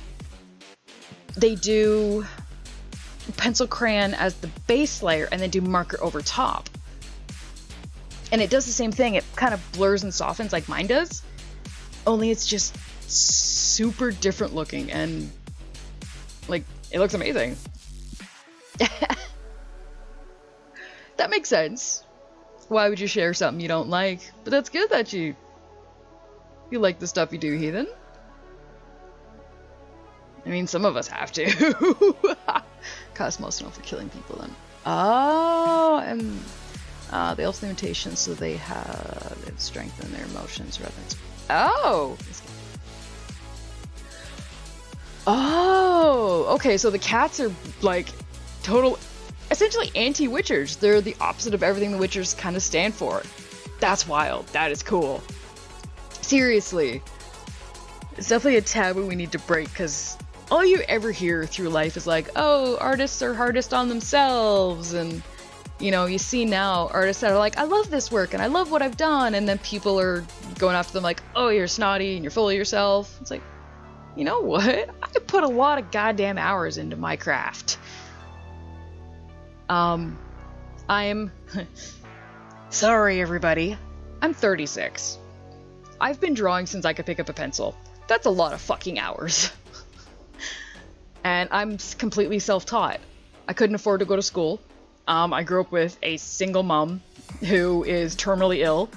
They do pencil crayon as the base layer and then do marker over top. And it does the same thing. It kind of blurs and softens like mine does. Only it's just super different looking and like it looks amazing. That makes sense. Why would you share something you don't like? But that's good that you like the stuff you do, heathen. I mean, some of us have to. Cosmos known for killing people then. Oh, and the elf's limitations, so they have it strengthen their emotions rather than. Oh! Oh! Okay, so the cats are like total. Essentially anti-witchers. They're the opposite of everything the witchers kind of stand for. That's wild. That is cool. Seriously. It's definitely a taboo we need to break, because all you ever hear through life is like, oh, artists are hardest on themselves, and you know, you see now artists that are like, I love this work and I love what I've done, and then people are going after them like, oh, you're snotty and you're full of yourself. It's like, you know what? I put a lot of goddamn hours into my craft. I'm sorry everybody, I'm 36. I've been drawing since I could pick up a pencil. That's a lot of fucking hours. And I'm completely self-taught. I couldn't afford to go to school. I grew up with a single mom who is terminally ill.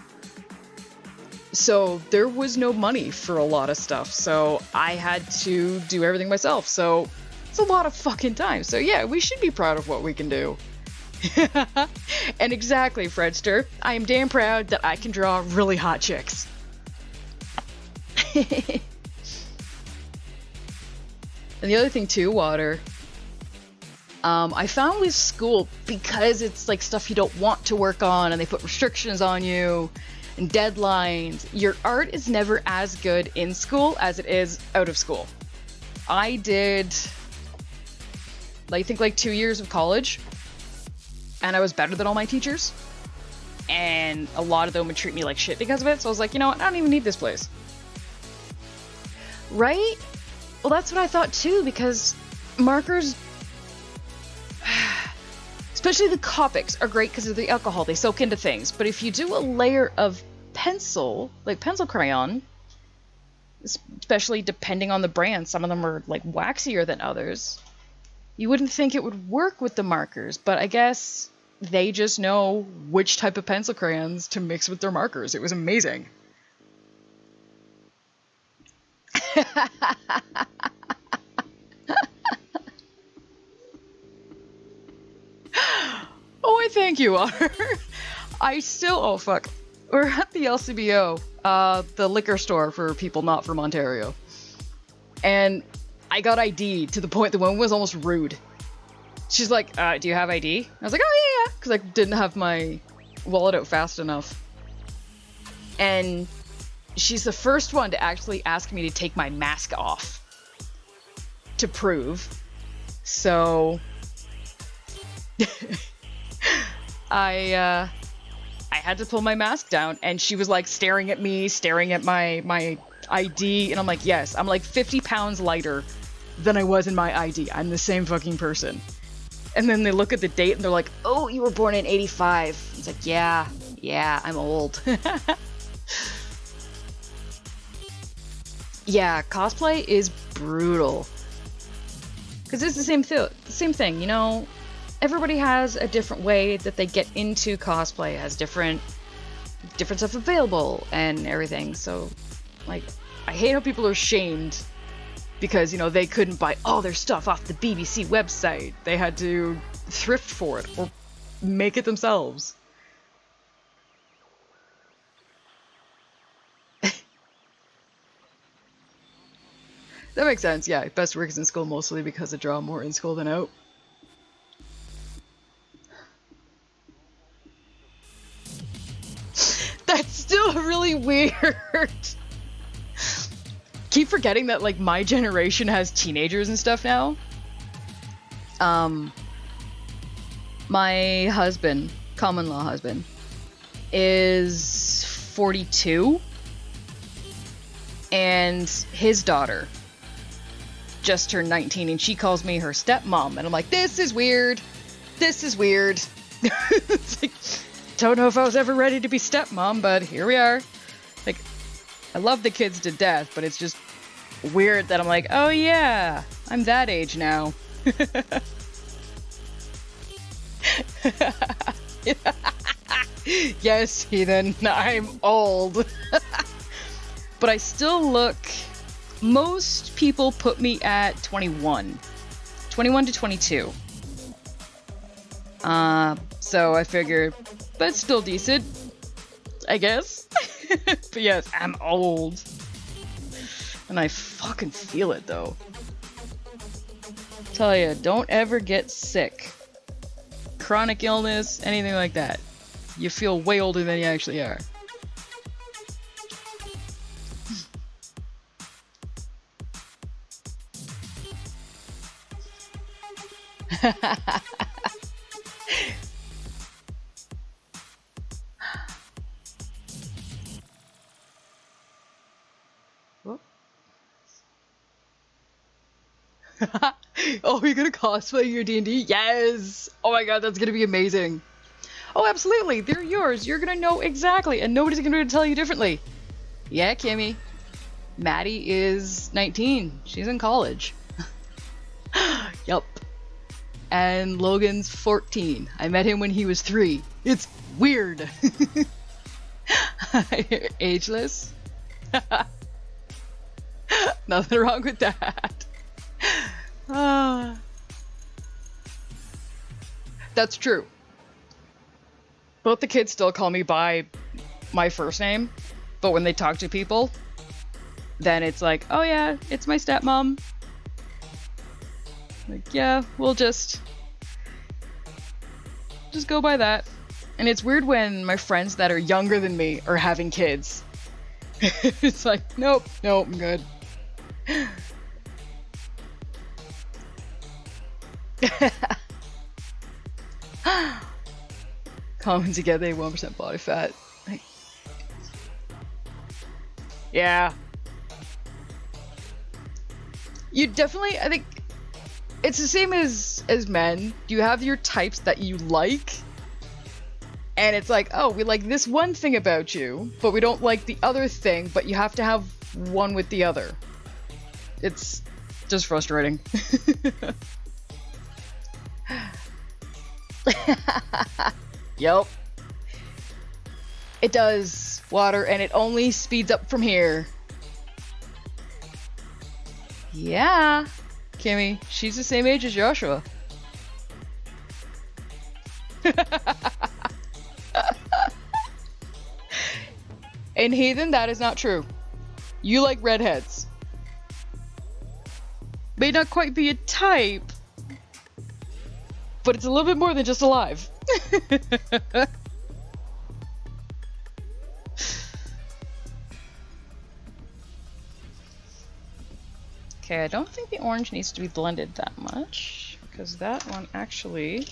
So there was no money for a lot of stuff. So I had to do everything myself. So it's a lot of fucking time. So yeah, we should be proud of what we can do. And exactly, Fredster, I am damn proud that I can draw really hot chicks. And the other thing too, Water, I found with school, because it's like stuff you don't want to work on and they put restrictions on you and deadlines, your art is never as good in school as it is out of school. I did, I think like 2 years of college, and I was better than all my teachers, and a lot of them would treat me like shit because of it, so I was like, you know what, I don't even need this place. Right? Well, that's what I thought too, because markers, especially the Copics, are great because of the alcohol. They soak into things. But if you do a layer of pencil, like pencil crayon, especially depending on the brand, some of them are like waxier than others, you wouldn't think it would work with the markers. But I guess they just know which type of pencil crayons to mix with their markers. It was amazing. Oh, I thank you, Otter. I still, oh fuck. We're at the LCBO, the liquor store for people not from Ontario. And I got ID to the point the woman was almost rude. She's like, do you have ID? I was like, oh yeah, because I didn't have my wallet out fast enough. And she's the first one to actually ask me to take my mask off to prove. So I had to pull my mask down, and she was like staring at me, staring at my ID, and I'm like, yes, I'm like 50 pounds lighter than I was in my ID. I'm the same fucking person. And then they look at the date and they're like, oh, you were born in 85. It's like, yeah, I'm old. Yeah, cosplay is brutal. Because it's the same thing, you know? Everybody has a different way that they get into cosplay, has different stuff available and everything. So, like, I hate how people are shamed because, you know, they couldn't buy all their stuff off the BBC website. They had to thrift for it or make it themselves. That makes sense, yeah. Best work is in school mostly because I draw more in school than out. still really weird. Keep forgetting that like my generation has teenagers and stuff now. My husband, common law husband, is 42, and his daughter just turned 19, and she calls me her stepmom, and I'm like, this is weird. This is weird. It's like, don't know if I was ever ready to be stepmom, but here we are. Like, I love the kids to death, but it's just weird that I'm like, oh yeah, I'm that age now. Yes, heathen, I'm old. But I still look... Most people put me at 21. 21 to 22. So I figured, that's still decent, I guess. But yes, I'm old. And I fucking feel it, though. Tell ya, don't ever get sick. Chronic illness, anything like that. You feel way older than you actually are. Oh, you're gonna cosplay your D&D? Yes! Oh my god, that's gonna be amazing. Oh, absolutely, they're yours. You're gonna know exactly, and nobody's gonna tell you differently. Yeah, Kimmy. Maddie is 19. She's in college. Yup. And Logan's 14. I met him when he was 3. It's weird. Ageless. Nothing wrong with that. That's true. Both the kids still call me by my first name, but when they talk to people, then it's like, oh yeah, it's my stepmom. Like, yeah, we'll just go by that. And it's weird when my friends that are younger than me are having kids. It's like, nope, I'm good. Common together, 1% body fat. Yeah. You definitely, I think, it's the same as men. You have your types that you like, and it's like, oh, we like this one thing about you, but we don't like the other thing, but you have to have one with the other. It's just frustrating. Yup. It does, water, and it only speeds up from here. Yeah. Kimmy, she's the same age as Joshua. And Heathen, that is not true. You like redheads. May not quite be a type, but it's a little bit more than just alive. Okay, I don't think the orange needs to be blended that much, because that one actually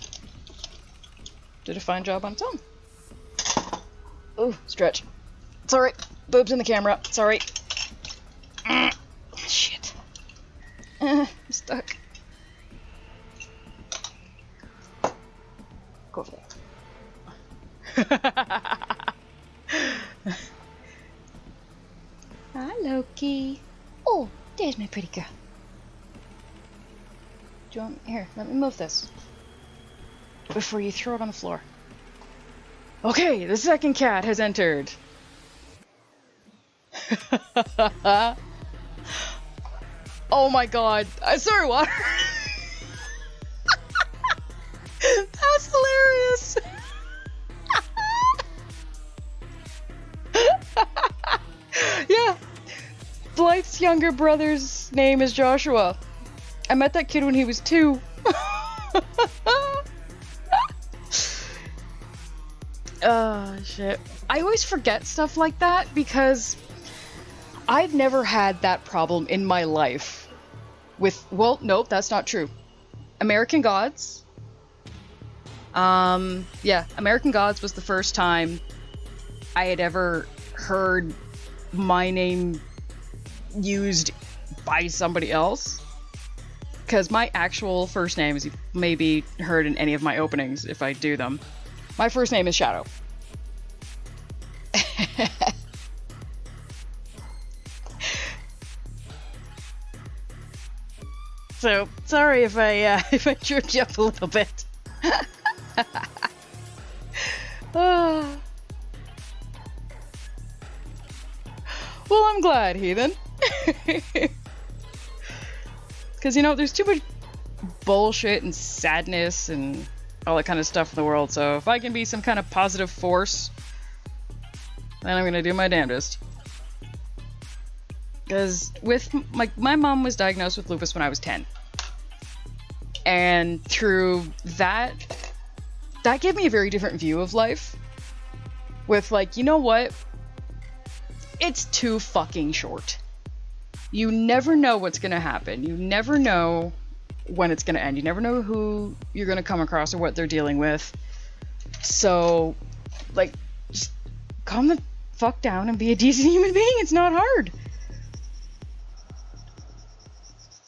did a fine job on its own. Ooh, stretch. It's alright. Boobs in the camera. It's alright. Shit. I'm stuck. Go for that. Hi, Loki. Oh, there's my pretty girl. Do you want... Here, let me move this before you throw it on the floor. Okay, the second cat has entered. Oh my god. Sorry, Water. That's hilarious. Yeah. Blythe's younger brother's name is Joshua. I met that kid when he was 2. Shit. I always forget stuff like that because I've never had that problem in my life with, well, nope, that's not true. American Gods. Yeah, American Gods was the first time I had ever heard my name used by somebody else. Because my actual first name, as you maybe heard in any of my openings if I do them, my first name is Shadow. So sorry if I tripped you up a little bit. Well, I'm glad, Heathen. Because, you know, there's too much bullshit and sadness and all that kind of stuff in the world, so if I can be some kind of positive force, then I'm gonna do my damnedest. Because with my mom was diagnosed with lupus when I was 10. And through that gave me a very different view of life. With like, you know what? It's too fucking short. You never know what's gonna happen. You never know when it's gonna end. You never know who you're gonna come across or what they're dealing with. So, like, just calm the fuck down and be a decent human being. It's not hard.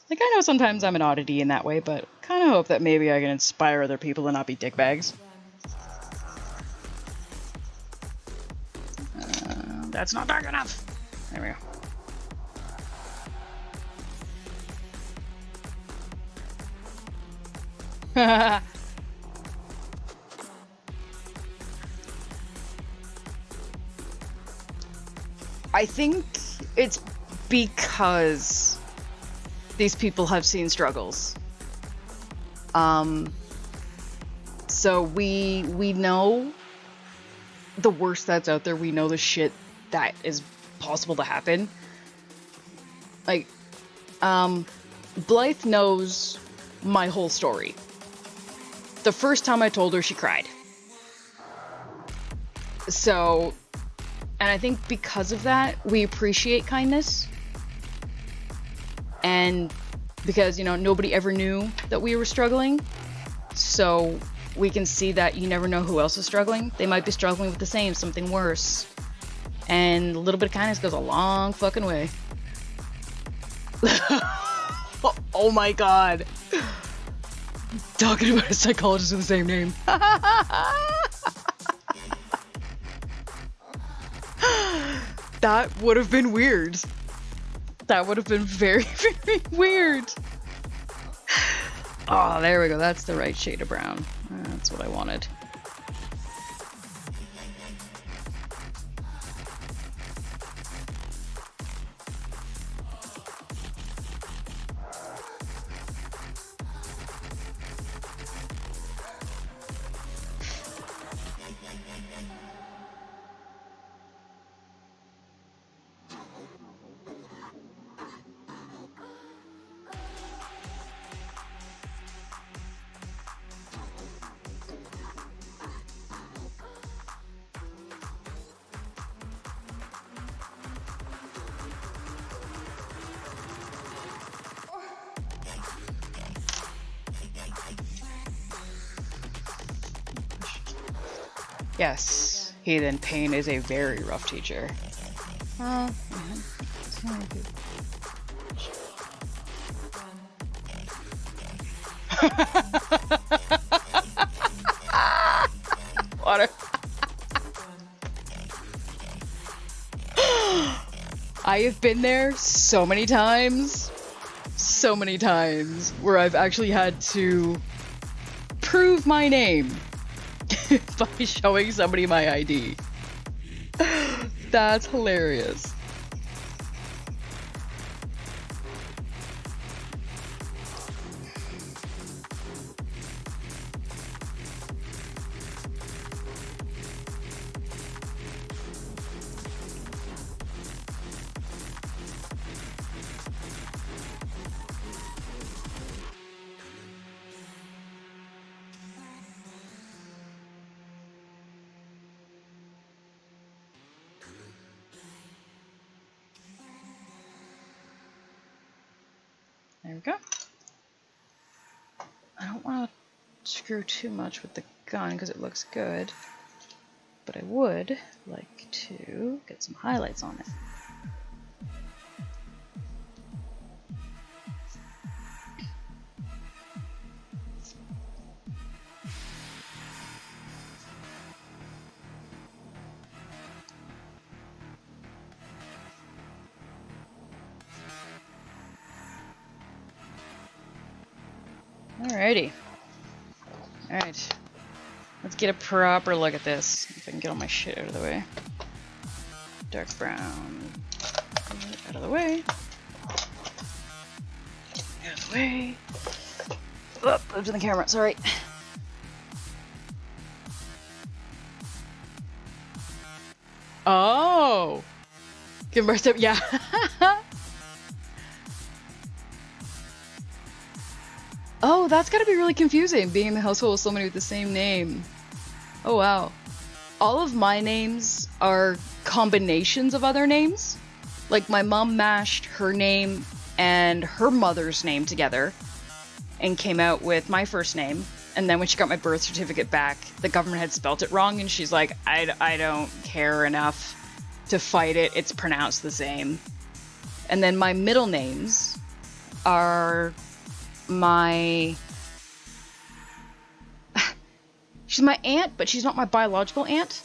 Like, I know sometimes I'm an oddity in that way, but kind of hope that maybe I can inspire other people and not be dickbags. That's not dark enough. There we go. I think it's because these people have seen struggles. So we know the worst that's out there. We know the shit that is possible to happen. Like, Blythe knows my whole story. The first time I told her, she cried. So, and I think because of that, we appreciate kindness. And because, you know, nobody ever knew that we were struggling. So we can see that you never know who else is struggling. They might be struggling with the same, something worse. And a little bit of kindness goes a long fucking way. Oh my god. Talking about a psychologist with the same name. That would have been weird. That would have been very, very weird. Oh, there we go. That's the right shade of brown. That's what I wanted. Yes, Heathen, pain is a very rough teacher. Water. I have been there so many times, where I've actually had to prove my name by showing somebody my ID. That's hilarious. we go. I don't want to screw too much with the gun because it looks good, but I would like to get some highlights on it. Alrighty. Alright. Let's get a proper look at this. If I can get all my shit out of the way. Dark brown. Out of the way. Out of the way. Oh, moved in the camera, sorry. Oh! Give birth to, yeah. Oh, that's gotta be really confusing, being in the household with somebody with the same name. Oh, wow. All of my names are combinations of other names. Like, my mom mashed her name and her mother's name together and came out with my first name. And then when she got my birth certificate back, the government had spelt it wrong, and she's like, I don't care enough to fight it. It's pronounced the same. And then my middle names are my... She's my aunt, but she's not my biological aunt.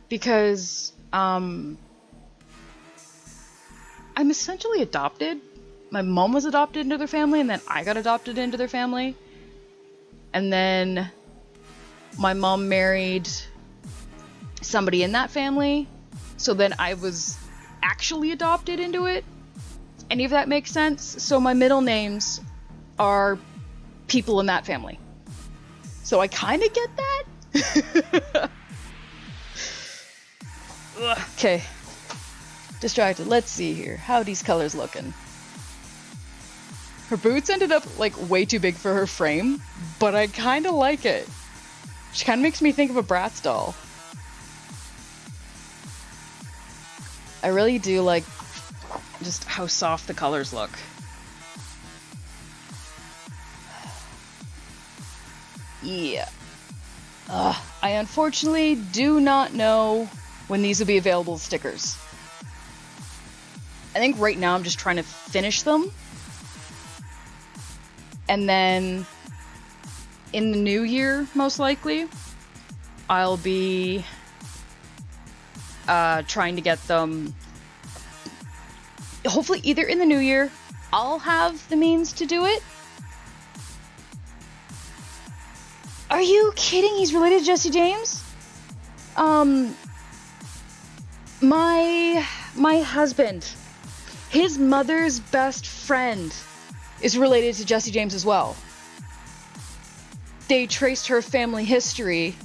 Because, I'm essentially adopted. My mom was adopted into their family, and then I got adopted into their family. And then my mom married somebody in that family. So then I was actually adopted into it. Any of that makes sense? So my middle names are people in that family. So I kind of get that. Okay. Distracted. Let's see here. How are these colors looking? Her boots ended up like way too big for her frame, but I kind of like it. She kind of makes me think of a Bratz doll. I really do like just how soft the colors look. Yeah. I unfortunately do not know when these will be available as stickers. I think right now I'm just trying to finish them. And then in the new year, most likely, I'll be trying to get them. Hopefully either in the new year, I'll have the means to do it. Are you kidding? He's related to Jesse James? My husband, his mother's best friend is related to Jesse James as well. They traced her family history,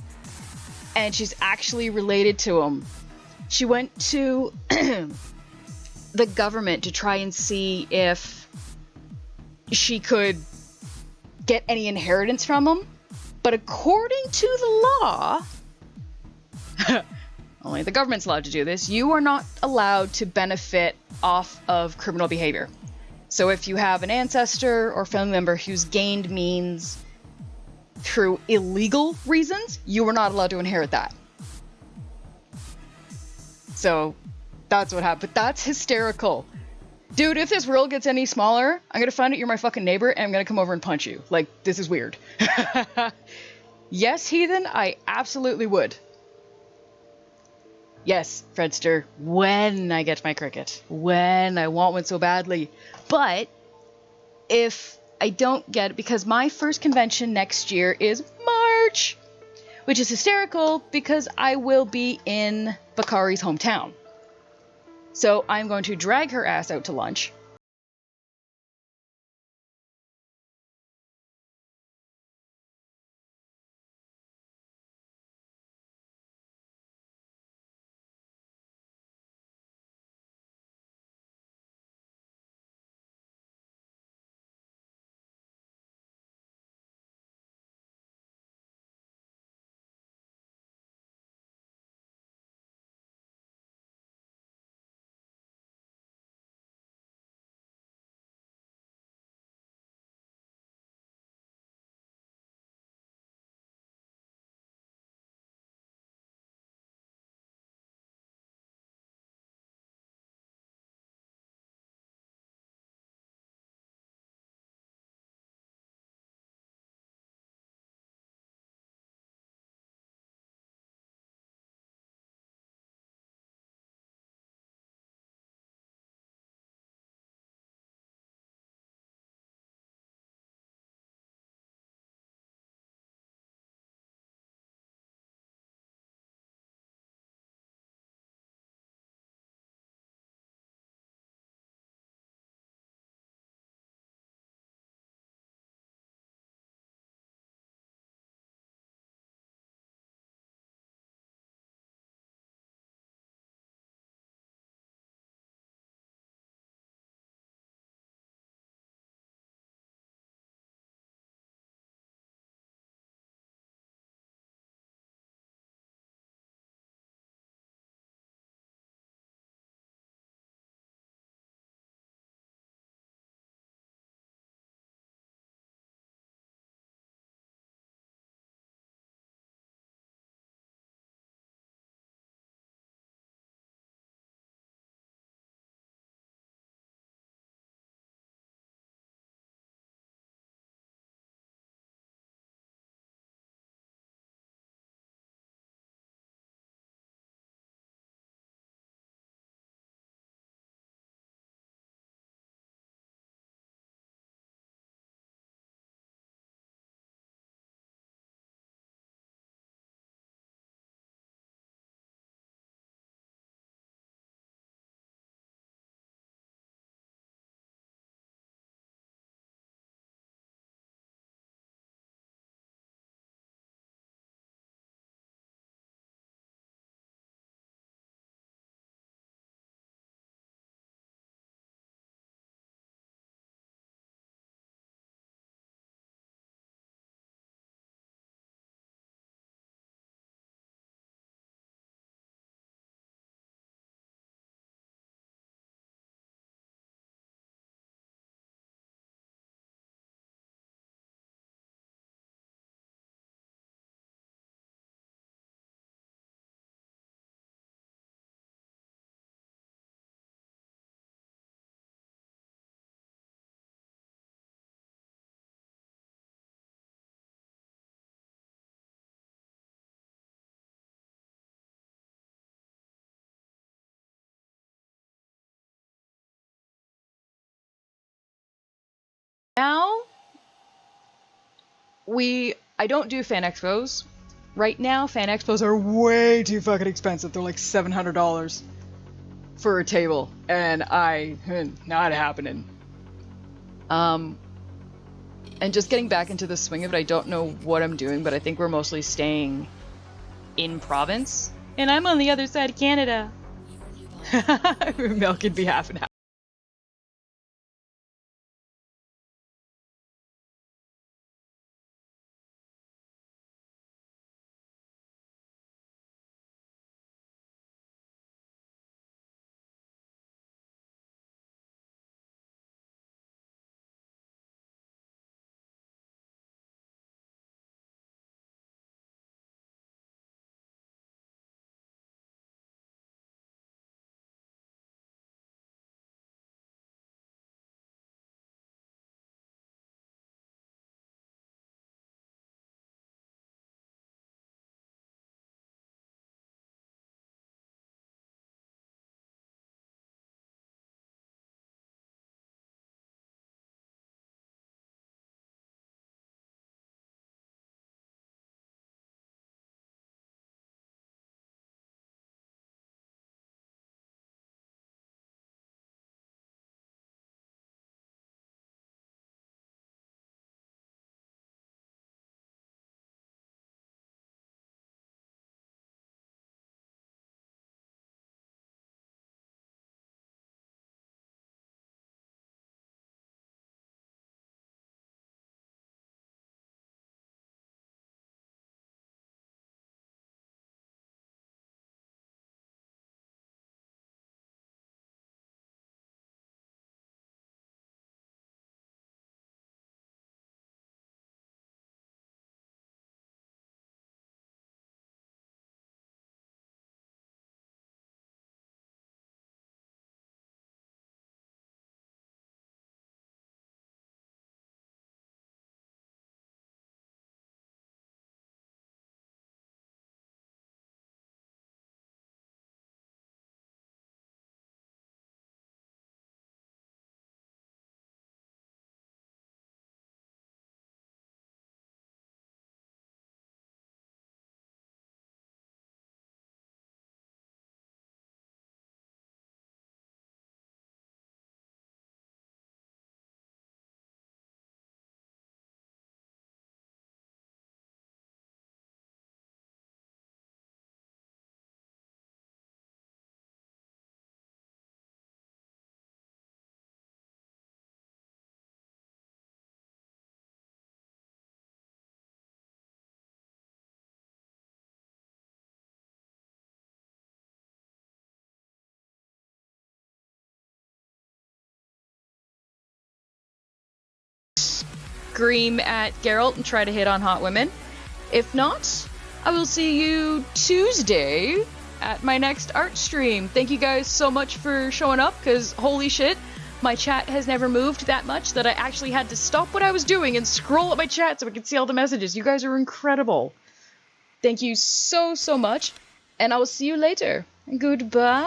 and she's actually related to him. She went to the government to try and see if she could get any inheritance from him. But according to the law, only the government's allowed to do this, you are not allowed to benefit off of criminal behavior. So if you have an ancestor or family member who's gained means through illegal reasons, you are not allowed to inherit that. So that's what happened. But that's hysterical. Dude, if this world gets any smaller, I'm gonna find out you're my fucking neighbor and I'm gonna come over and punch you. Like, this is weird. Yes, heathen, I absolutely would. Yes, Fredster, when I get my cricket. When I want one so badly. But if I don't get it, because my first convention next year is March, which is hysterical because I will be in Bakari's hometown. So I'm going to drag her ass out to lunch. Now, I don't do fan expos. Right now, fan expos are way too fucking expensive. They're like $700 for a table, and not happening. And just getting back into the swing of it, I don't know what I'm doing, but I think we're mostly staying in province. And I'm on the other side of Canada. Milk could be half and half. Scream at Geralt and try to hit on hot women. If not, I will see you Tuesday at my next art stream. Thank you guys so much for showing up, because holy shit, my chat has never moved that much that I actually had to stop what I was doing and scroll at my chat so I could see all the messages. You guys are incredible. Thank you so much, and I will see you later. Goodbye.